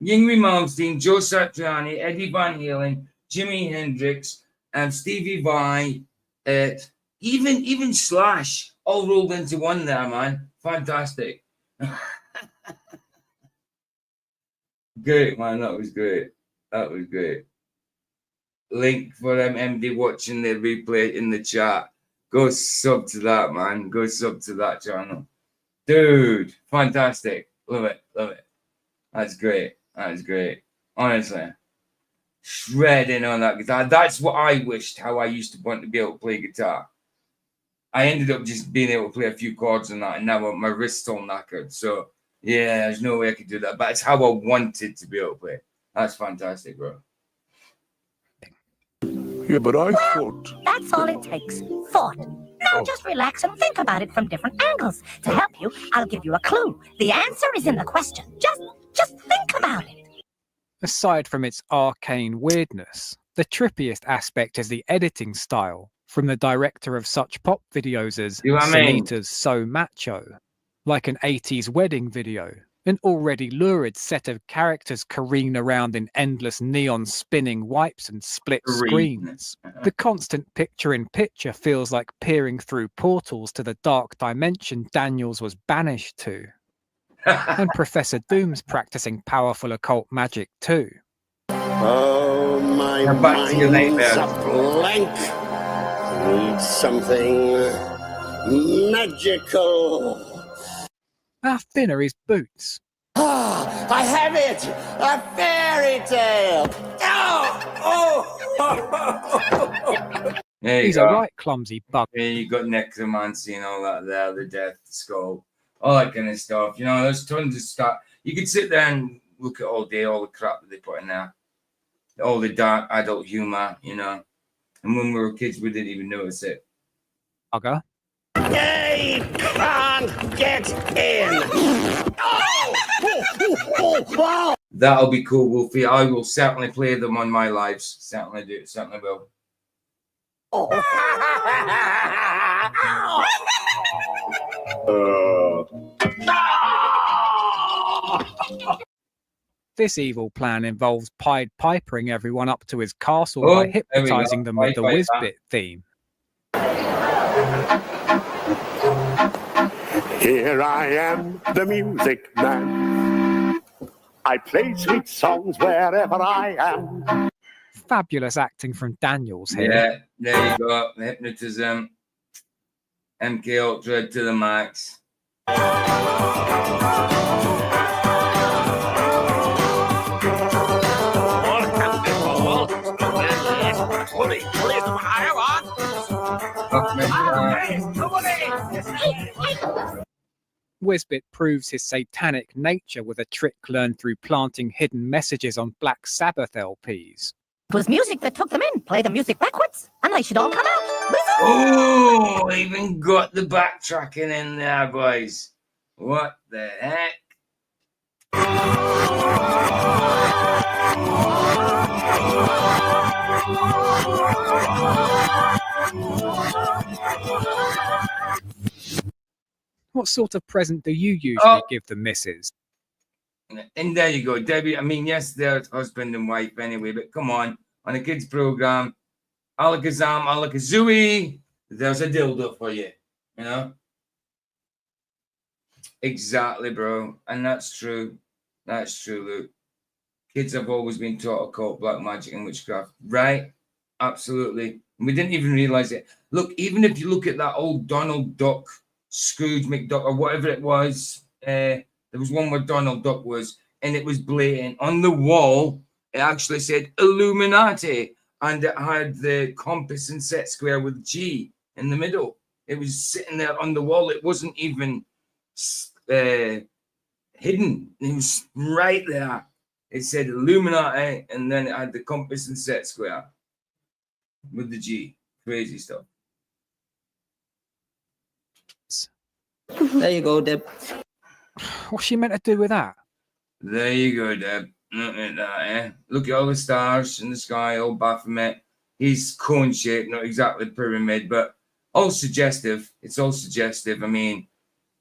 Yngwie Malmsteen, Joe Satriani, Eddie Van Halen, Jimi Hendrix, and Stevie Vai, even Slash, all rolled into one there, man. Fantastic. Great, man. That was great. That was great. Link for MD watching the replay in the chat. Go sub to that, man. Go sub to that channel. Dude, fantastic. Love it. Love it. That's great. That is great. Honestly. Shredding on that guitar. That's what I wished, how I used to want to be able to play guitar. I ended up just being able to play a few chords on that, and now my wrist's all knackered. So, yeah, there's no way I could do that. But it's how I wanted to be able to play. That's fantastic, bro. Yeah, but I thought. That's all it takes. Thought. Now just relax and think about it from different angles. To help you, I'll give you a clue. The answer is in the question. Just think about it. Aside from its arcane weirdness, the trippiest aspect is the editing style from the director of such pop videos as You know what I mean? Sunita's So Macho, like an 80s wedding video, an already lurid set of characters careen around in endless neon spinning wipes and split screens. The constant picture-in-picture feels like peering through portals to the dark dimension Daniels was banished to. And Professor Doom's practicing powerful occult magic too. Oh, my back to your mind's nightmare. a blank. Need something magical. How thin are his boots? Ah, I have it! A fairy tale! Oh! There you He's go. a right clumsy bug. Yeah, you got necromancy and all that there, the death, the skull, all that kind of stuff. You know, there's tons of stuff. You could sit there and look at all day, all the crap that they put in there. All the dark adult humor, you know. And when we were kids, we didn't even notice it. Bugger. They can't get in! Oh! That'll be cool, Wolfie. I will certainly play them on my lives. Certainly do. Certainly will. This evil plan involves Pied Pipering everyone up to his castle Oh, by there we go. hypnotizing them with the Pied Piper. Whizbit theme. Here I am, the music man. I play sweet songs wherever I am. Fabulous acting from Daniels here. Yeah, there you go. The hypnotism. MK Ultra to the max. Wisbit proves his satanic nature with a trick learned through planting hidden messages on Black Sabbath LPs. It was music that took them in. Play the music backwards, and they should all come out. Oh, even got the backtracking in there, boys. What the heck? What sort of present do you usually give the missus? And there you go, Debbie. I mean, yes, they're husband and wife anyway, but come on a kids program, alakazam, alakazooey, there's a dildo for you, you know? Exactly, bro. And that's true. That's true, Luke. Kids have always been taught occult, black magic, and witchcraft. Right? Absolutely. And we didn't even realize it. Look, even if you look at that old Donald Duck, Scrooge McDuck, or whatever it was, there was one where Donald Duck was, and it was blatant. On the wall, it actually said Illuminati, and it had the compass and set square with G in the middle. It was sitting there on the wall. It wasn't even hidden. It was right there. It said Illuminati, and then it had the compass and set square with the G. Crazy stuff. There you go, Deb. What's she meant to do with that? There you go, Deb. Look at that, eh? Look at all the stars in the sky, all Baphomet. He's cone-shaped, not exactly pyramid, but all suggestive. It's all suggestive. I mean,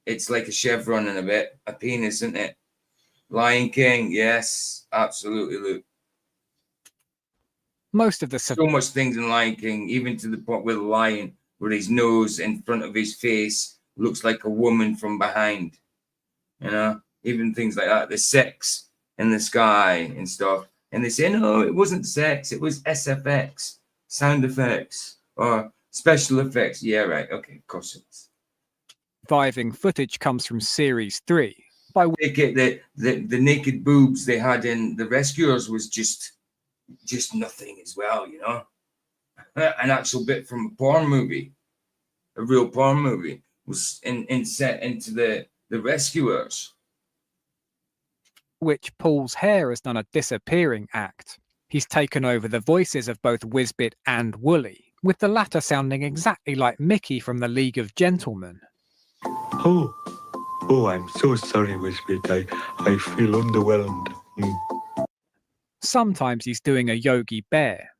it's like a chevron and a bit, a penis, isn't it? Lion King, yes, absolutely, Luke. Most of the so much things in Lion King, even to the point with the lion, where his nose in front of his face looks like a woman from behind. You know, even things like that. The sex in the sky and stuff, and they say no, it wasn't sex, it was SFX, sound effects or special effects. Yeah, right. Okay, of course it was. Surviving footage comes from Series 3. The naked boobs they had in The Rescuers was just nothing as well, you know. An actual bit from a porn movie, a real porn movie, was in set into the Rescuers. Which Paul's hair has done a disappearing act. He's taken over the voices of both Wisbit and Wooly, with the latter sounding exactly like Mickey from the League of Gentlemen. Oh, I'm so sorry, Wisbit. I feel underwhelmed. Sometimes he's doing a Yogi Bear.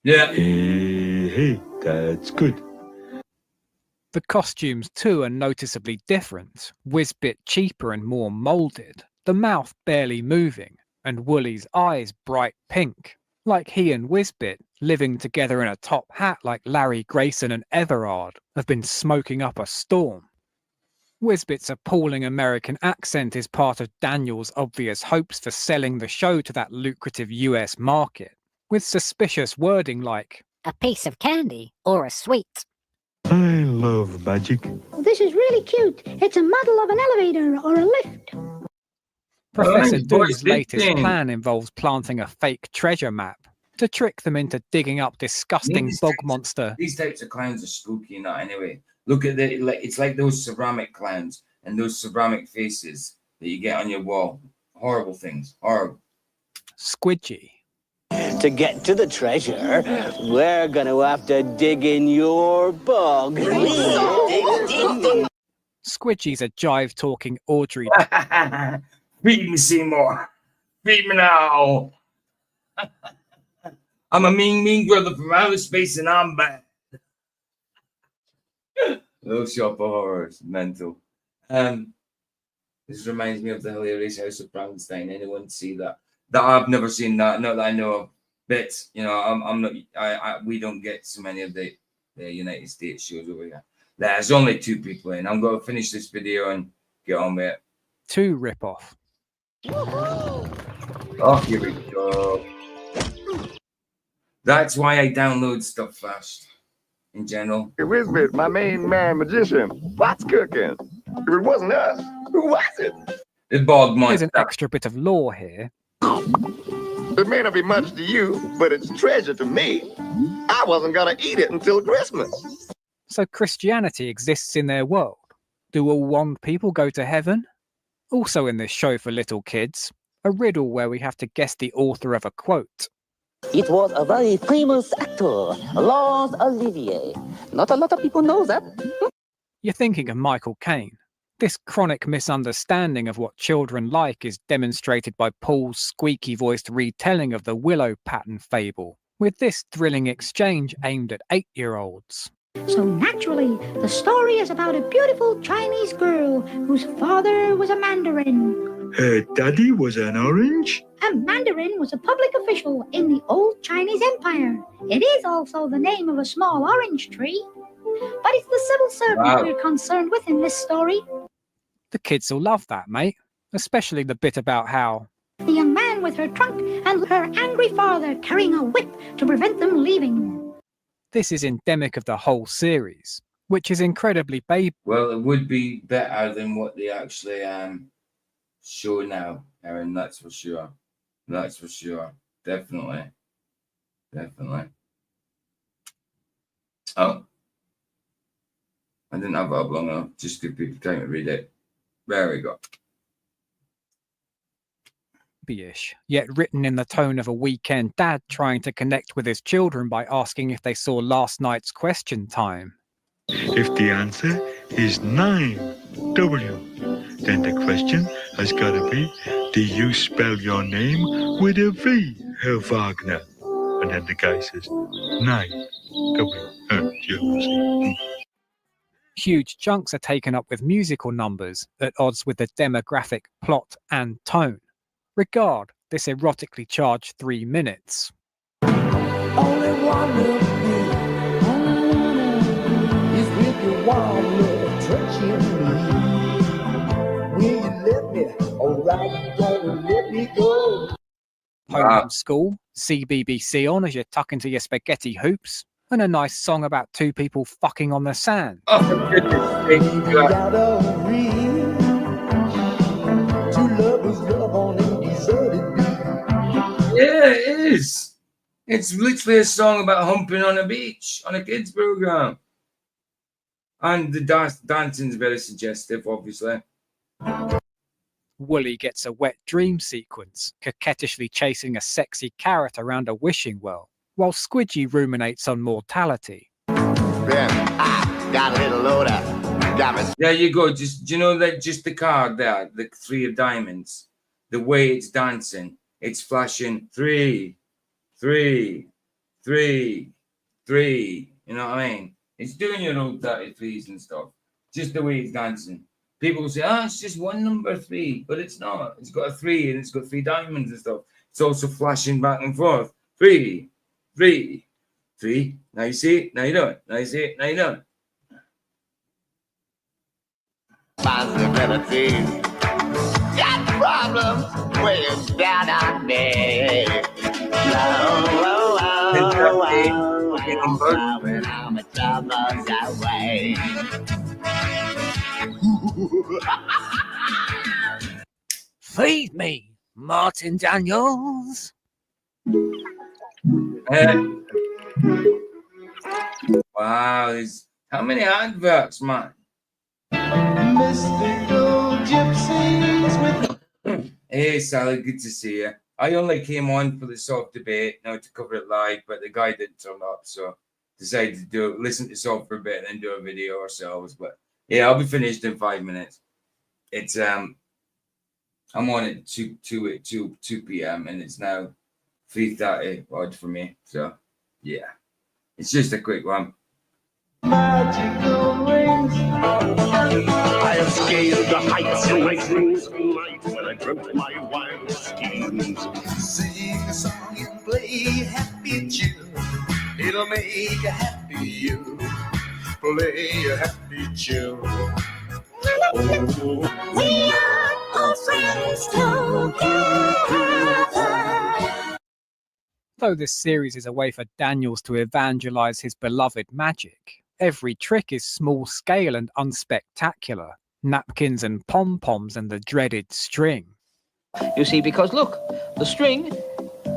Yeah. Hey, that's good. The costumes too are noticeably different. Wisbit cheaper and more moulded, the mouth barely moving, and Wooly's eyes bright pink, like he and Wisbit, living together in a top hat like Larry Grayson and Everard, have been smoking up a storm. Wisbit's appalling American accent is part of Daniel's obvious hopes for selling the show to that lucrative US market, with suspicious wording like, A piece of candy or a sweet. I love magic. This is really cute. It's a model of an elevator or a lift. Professor Doom's latest plan involves planting a fake treasure map to trick them into digging up disgusting bog monster. These types of clowns are spooky, not anyway. Look at it's like those ceramic clowns and those ceramic faces that you get on your wall. Horrible things. Horrible. Squidgy. To get to the treasure, we're going to have to dig in your bog. Squidgy's a jive-talking Audrey. Feed me, Seymour. Feed me now. I'm a mean brother from outer space and I'm bad. Little Shop of Horrors, mental. This reminds me of the hilarious House of Frankenstein. Anyone see that? That I've never seen that. Not that I know of. But you know, I'm not. We don't get so many of the United States shows over here. There's only 2 people in. I'm going to finish this video and get on with it. 2 rip-off. Oh, here we go. That's why I download stuff fast. In general. Hey, Wisbit, my main man magician. What's cooking? If it wasn't us, who was it? The bog monster. There's an extra bit of lore here. It may not be much to you, but it's treasure to me. I wasn't gonna eat it until Christmas. So Christianity exists in their world. Do all wand people go to heaven? Also in this show for little kids, a riddle where we have to guess the author of a quote. It was a very famous actor, Laurence Olivier. Not a lot of people know that. You're thinking of Michael Caine. This chronic misunderstanding of what children like is demonstrated by Paul's squeaky-voiced retelling of the willow pattern fable, with this thrilling exchange aimed at 8-year-olds. So naturally, the story is about a beautiful Chinese girl whose father was a mandarin. Her daddy was an orange? A mandarin was a public official in the old Chinese Empire. It is also the name of a small orange tree. But it's the civil servant we're concerned with in this story. The kids will love that, mate. Especially the bit about how The young man with her trunk and her angry father carrying a whip to prevent them leaving. this is endemic of the whole series, which is incredibly baby. Well, it would be better than what they actually show now, Aaron. That's for sure. That's for sure. Definitely. Definitely. Oh. I didn't have it up long enough. Just give people time to read it. There we go. Ish, yet written in the tone of a weekend dad trying to connect with his children by asking if they saw last night's Question Time. If the answer is 9W, then the question has got to be, do you spell your name with a V, Herr Wagner? And then the guy says, 9W. Huge chunks are taken up with musical numbers at odds with the demographic, plot, and tone. Regard this erotically charged 3 minutes. Only one look is with your warm love touching me. Will you let me, alright, you gonna let me go? Home from school, see BBC on as you tuck into your spaghetti hoops, and a nice song about two people fucking on the sand. Oh, for goodness sake. Two lovers love on a deserted beach. Yeah, it is. It's literally a song about humping on a beach on a kids program. And the dancing's very suggestive, obviously. Wooly gets a wet dream sequence, coquettishly chasing a sexy carrot around a wishing well, while Squidgy ruminates on mortality. Got a little loader. There you go. Just, do you know that just the card there, the 3 of diamonds, the way it's dancing, it's flashing 3, 3, 3, 3. You know what I mean? It's doing your old 33s and stuff. Just the way it's dancing. People will say, it's just one number 3, but it's not. It's got a 3 and it's got 3 diamonds and stuff. It's also flashing back and forth. 3, 3, 3. Now you see it. Now you know it. Now you see it. Now you know it. Possibilities. Got problems weighing down on me. When all my troubles away. Feed me, Martin Daniels. Wow, how many adverts, man? Mystical gypsies with. Hey, Sally, good to see you. I only came on for the soft debate, now to cover it live, but the guy didn't turn up, so decided to listen to soft for a bit and then do a video ourselves. But yeah, I'll be finished in 5 minutes. It's I'm on at 2 p.m. and it's now 3:30 odd for me. So yeah, it's just a quick one. Magical rings. I have scaled the heights of my dreams light when I dreamt my wild schemes. Sing a song and play happy tune. It'll make a happy you. Play a happy tune. We are all friends together. Though this series is a way for Daniels to evangelize his beloved magic, every trick is small scale and unspectacular. Napkins and pom-poms and the dreaded string. You see, because look, the string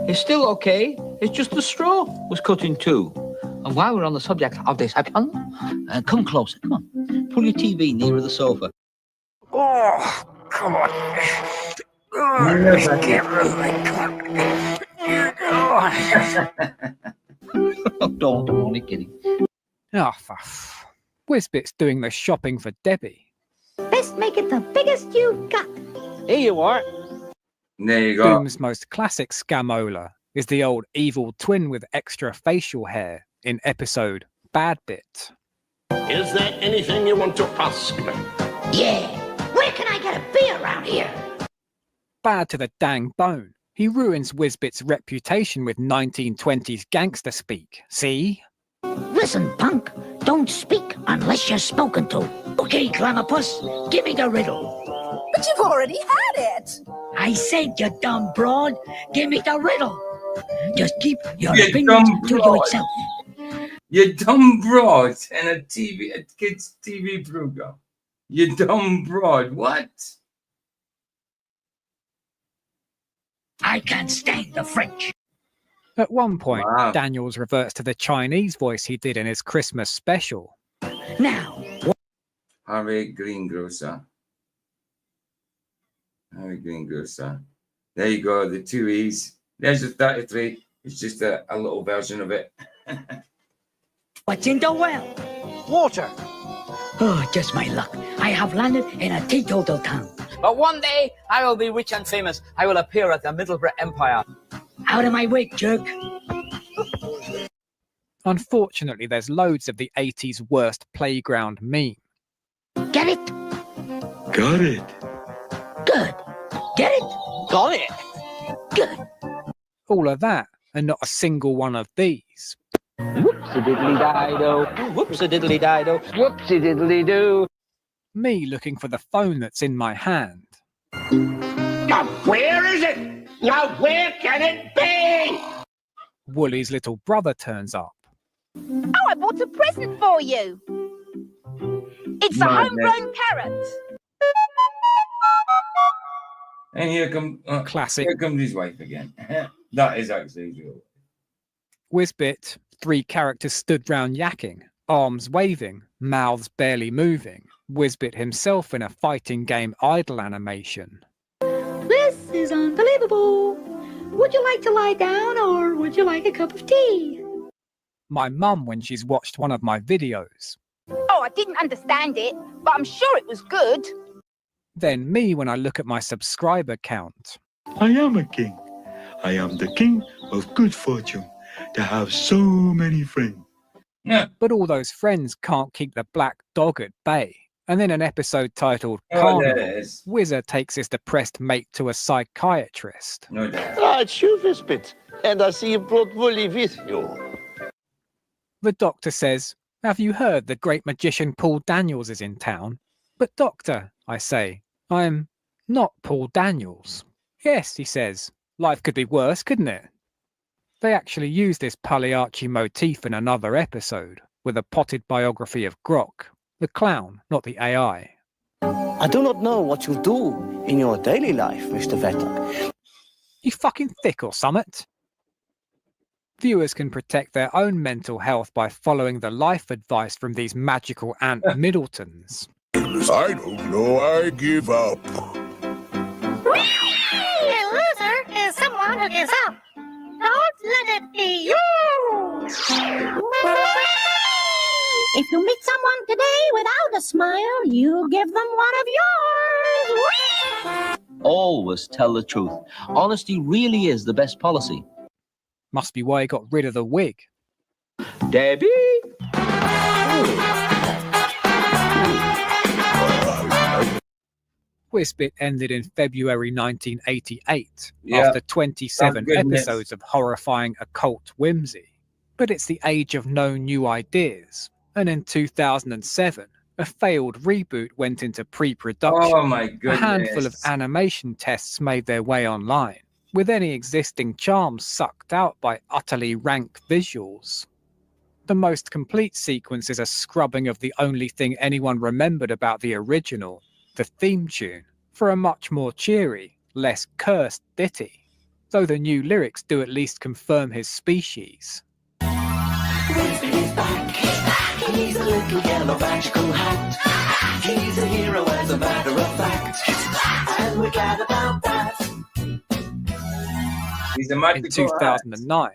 is still okay. It's just the straw was cut in two. And while we're on the subject of this, come closer. Come on. Pull your TV nearer the sofa. Oh, come on. Don't, I'm only kidding. Ah, Whizbit's doing the shopping for Debbie. Best make it the biggest you've got. Here you are. There you go. Doom's most classic scamola is the old evil twin with extra facial hair in episode Bad Bit. Is there anything you want to ask me? Yeah. Where can I get a beer around here? Bad to the dang bone. He ruins Whizbit's reputation with 1920s gangster speak. See? Listen, punk. Don't speak unless you're spoken to. Okay, Clamapus, give me the riddle. But you've already had it. I said, you dumb broad, give me the riddle. Just keep your You opinions dumb to broad. yourself. You dumb broad in a kids' TV program. You dumb broad. What? I can't stand the French. At one point, Wow. Daniels reverts to the Chinese voice he did in his Christmas special. Now, Harry Greengrocer. Harry Greengrocer. There you go, the two E's. There's the 33. It's just a little version of it. what's in the well? Water. Oh, just my luck. I have landed in a teetotal town. But one day, I will be rich and famous. I will appear at the Middleborough Empire. Out of my way, jerk. Unfortunately, there's loads of the 80s worst playground meme. Get it? Got it. Good. Get it? Got it. Good. All of that, and not a single one of these. Whoopsie-diddly-dido. Whoopsie-diddly-dido. Whoopsie-diddly-doo. Me looking for the phone that's in my hand. Now, where is it? Now, where can it be? Woolly's little brother turns up. Oh, I bought a present for you. It's a Madness. homegrown carrot. And here comes his wife again. That is actually real. Whizbit, 3 characters stood round yakking, arms waving, mouths barely moving. Whizbit himself in a fighting game idle animation. This is unbelievable. Would you like to lie down or would you like a cup of tea? My mum when she's watched one of my videos. Oh, I didn't understand it, but I'm sure it was good. Then me when I look at my subscriber count. I am a king. I am the king of good fortune to have so many friends. Yeah. But all those friends can't keep the black dog at bay. And then an episode titled Oh, there Carnival, it is. Whizzer takes his depressed mate to a psychiatrist. No doubt. Ah, it's you, Whizbit. And I see you brought Woolly with you. The doctor says, "Have you heard the great magician Paul Daniels is in town?" "But doctor," I say, "I'm not Paul Daniels." "Yes," he says, "life could be worse, couldn't it?" They actually use this Pagliacci motif in another episode, with a potted biography of Grok, the clown, not the AI. I do not know what you do in your daily life, Mr. Vetter. You fucking thick or summit? Viewers can protect their own mental health by following the life advice from these magical Ant Middletons. I don't know, I give up. A loser is someone who gives up. Don't let it be you. If you meet someone today without a smile, you give them one of yours. Always tell the truth. Honesty really is the best policy. Must be why he got rid of the wig. Debbie? Whizbit ended in February 1988 Yeah. after 27 Thank goodness. episodes of horrifying occult whimsy. But it's the age of no new ideas, and in 2007, a failed reboot went into pre-production. Oh my A handful of goodness. animation tests made their way online, with any existing charms sucked out by utterly rank visuals. The most complete sequence is a scrubbing of the only thing anyone remembered about the original, the theme tune, for a much more cheery, less cursed ditty, though the new lyrics do at least confirm his species. Winsby is back. He's a little yellow magical hat. He's a hero as a matter of fact. And we're glad about that. He's a In magical 2009,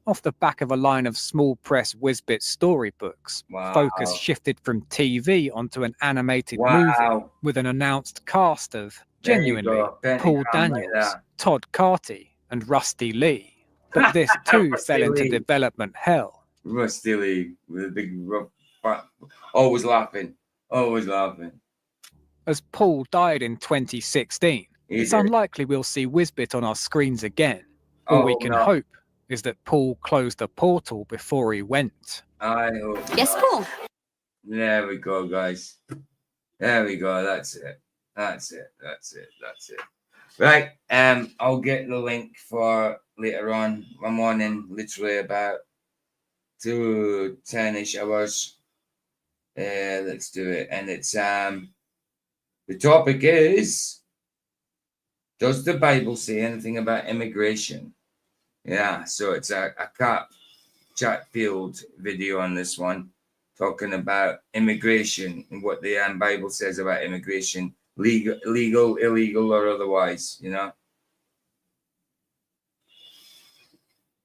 off the back of a line of small press Whizbit storybooks, Wow. focus shifted from TV onto an animated Wow. movie with an announced cast of There you genuinely go. Benny Paul Graham like Daniels, that. Todd Carty, and Rusty Lee. But this too Rusty fell into Lee. development hell. Rusty Lee with a big rough fat. Always laughing. Always laughing. As Paul died in 2016, He it's did. unlikely we'll see Whizbit on our screens again. All we Oh, can no. hope is that Paul closed the portal before he went. I hope. Yes, not. Paul. There we go, guys. There we go. That's it. That's it. That's it. That's it. Right. I'll get the link for later on. I'm on in literally about 10-ish hours. Let's do it. And it's the topic is, does the Bible say anything about immigration? Yeah, so it's a chat field video on this one, talking about immigration and what the Bible says about immigration, legal, illegal, or otherwise, you know.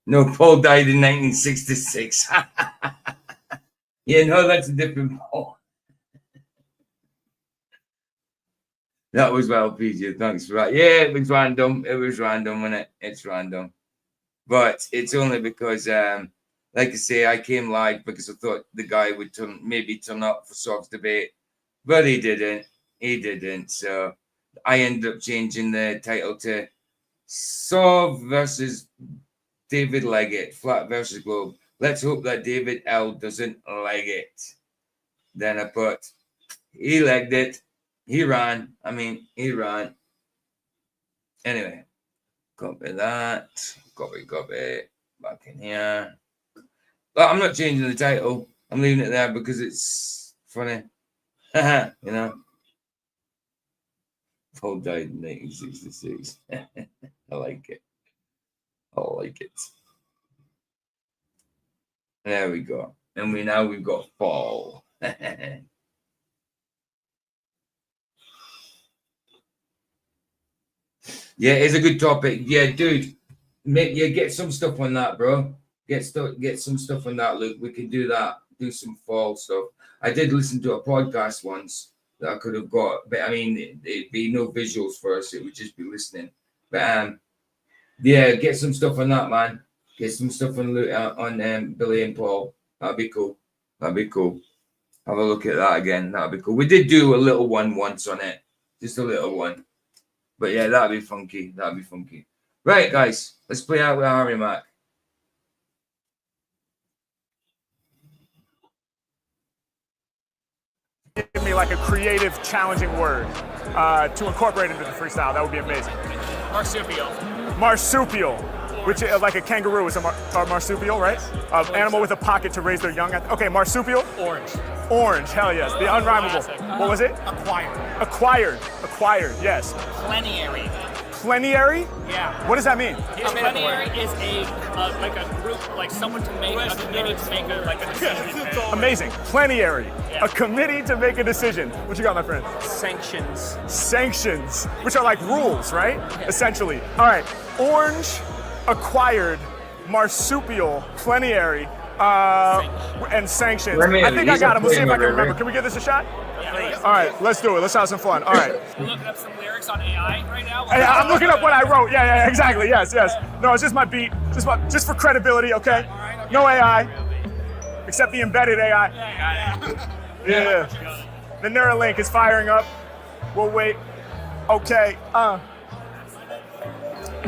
No, Paul died in 1966. Yeah, no, that's a different Paul. That was well, PJ. Thanks for that. Yeah, it was random. It was random, wasn't it? It's random. But it's only because, like I say, I came live because I thought the guy would maybe turn up for Sov's debate, but he didn't. He didn't. So I ended up changing the title to Sov versus David Legget, Flat versus Globe. Let's hope that David L doesn't leg it. Then I put, he legged it. He ran. He ran. Anyway, copy that. Copy. Back in here. But I'm not changing the title. I'm leaving it there because it's funny. You know. Paul died in 1966. I like it. I like it. There we go. And we've got fall. Yeah, it's a good topic. Yeah, dude. Get some stuff on that, bro. Get some stuff on that, Luke. We can do that. Do some fall stuff. I did listen to a podcast once that I could have got, but it'd be no visuals for us. It would just be listening. But yeah, get some stuff on that, man. Get some stuff on Billy and Paul. That'd be cool. Have a look at that again. That'd be cool. We did do a little one once on it, just a little one. But yeah, that'd be funky. Right, guys, let's play out with Harry Mack. Give me like a creative, challenging word to incorporate into the freestyle. That would be amazing. Marsupial, which is like a kangaroo is a marsupial, right? Animal with a pocket to raise their young. Okay, marsupial. Orange, hell yes. The unrhymable. What was it? Acquired, yes. Plenary? Yeah. What does that mean? Plenary is like a group, like someone to make a committee to make a decision. Amazing. Plenary. Yeah. A committee to make a decision. What you got, my friend? Sanctions. Which are like rules, right? Yeah. Essentially. All right. Orange, acquired, marsupial, plenary, and sanctions. I think I got them. We'll see if I can remember. Can we give this a shot? Yeah. All right, let's do it. Let's have some fun. All right. You're looking up some lyrics on AI right now? Hey, I'm looking up what I wrote. Yeah, exactly. Yes. No, it's just my beat. Just for credibility, okay? No AI, except the embedded AI. Yeah. The Neuralink is firing up. We'll wait. Okay.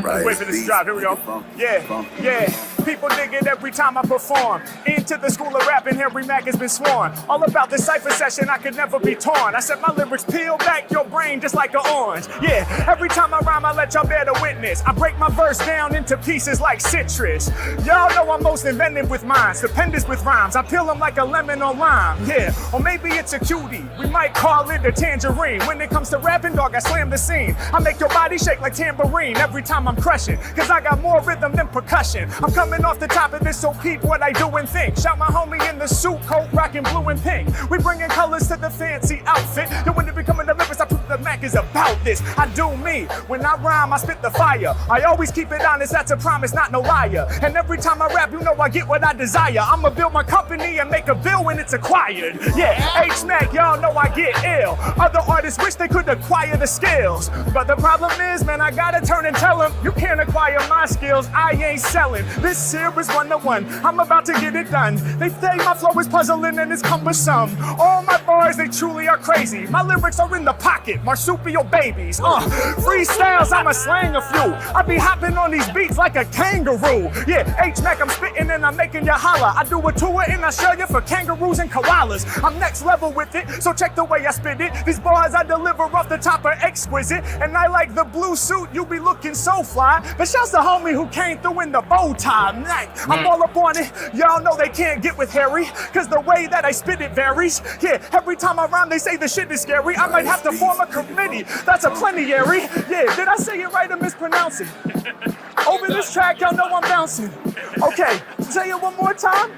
Wait for this to drop. Here we go. Yeah. People dig it every time I perform. Into the school of rapping, Harry Mack has been sworn. All about this cypher session, I could never be torn. I said my lyrics peel back your brain just like an orange. Yeah, every time I rhyme, I let y'all bear the witness. I break my verse down into pieces like citrus. Y'all know I'm most inventive with mine, stupendous with rhymes. I peel them like a lemon or lime. Yeah, or maybe it's a cutie. We might call it a tangerine. When it comes to rapping, dog, I slam the scene. I make your body shake like tambourine every time I'm crushing. Cause I got more rhythm than percussion. I'm coming Coming off the top of this, so peep what I do and think. Shout my homie in the suit coat, rocking blue and pink. We bringing colors to the fancy outfit. Then when it becoming the lyrics, I prove the Mac is about this. I do me. When I rhyme, I spit the fire. I always keep it honest, that's a promise, not no liar. And every time I rap, you know I get what I desire. I'ma build my company and make a bill when it's acquired. Yeah, H-Mac, y'all know I get ill. Other artists wish they could acquire the skills. But the problem is, man, I gotta turn and tell them, you can't acquire my skills, I ain't selling. This here is 1-to-1, I'm about to get it done. They say my flow is puzzling and it's cumbersome. All my bars, they truly are crazy. My lyrics are in the pocket, marsupial babies. Freestyles, I'ma slang a few. I be hopping on these beats like a kangaroo. Yeah, H-Mac, I'm spitting and I'm making you holler. I do a tour and I show you for kangaroos and koalas. I'm next level with it, so check the way I spit it. These bars I deliver off the top are exquisite. And I like the blue suit, you be looking so fly. But shouts to homie who came through in the bow tie. I'm all up on it, y'all know they can't get with Harry. Cause the way that I spit it varies. Yeah, every time I rhyme they say the shit is scary. I might have to form a committee, that's a plenary. Yeah, did I say it right or mispronounce it? Over this track, y'all know I'm bouncing. Okay, say it one more time.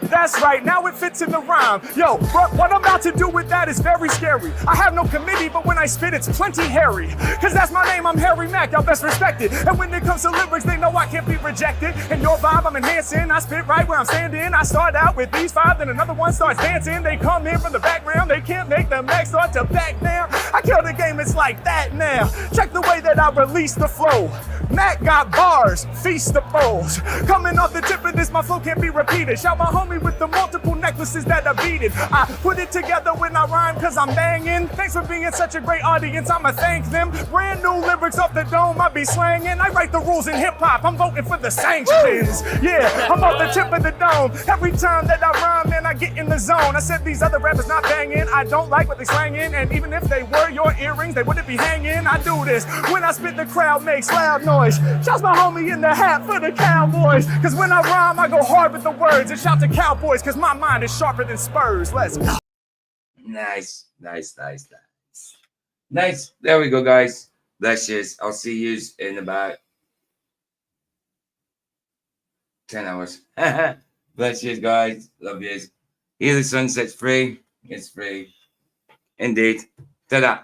That's right, now it fits in the rhyme. Yo, what I'm about to do with that is very scary. I have no committee, but when I spit, it's plenty hairy. Cause that's my name, I'm Harry Mack, y'all best respect it. And when it comes to lyrics, they know I can't be rejected. And your vibe, I'm enhancing, I spit right where I'm standing. I start out with these 5, then another one starts dancing. They come in from the background, they can't make the Mac start to back down. I kill the game, it's like that now. Check the way that I release the flow. Mac got bars, feast the foes. Coming off the tip of this, my flow can't be repeated. Shout my homie with the multiple necklaces that are beaded. I put it together when I rhyme cause I'm banging. Thanks for being such a great audience, I'ma thank them. Brand new lyrics off the dome, I be slanging. I write the rules in hip hop, I'm voting for the sanctions. Yeah, I'm off the tip of the dome. Every time that I rhyme, man, I get in the zone. I said these other rappers not banging, I don't like what they slanging. And even if they were your earrings, they wouldn't be hanging. I do this when I spit, the crowd makes loud noise. Shouts my homie in the hat for the Cowboys. Cause when I rhyme, I go hard with the words. And shout to Cowboys, cause my mind is sharper than Spurs. Let's go. Nice. There we go, guys. That's just, I'll see you in about 10 hours. Bless you, guys. Love you. Here the sun sets free. It's free. Indeed. Ta-da.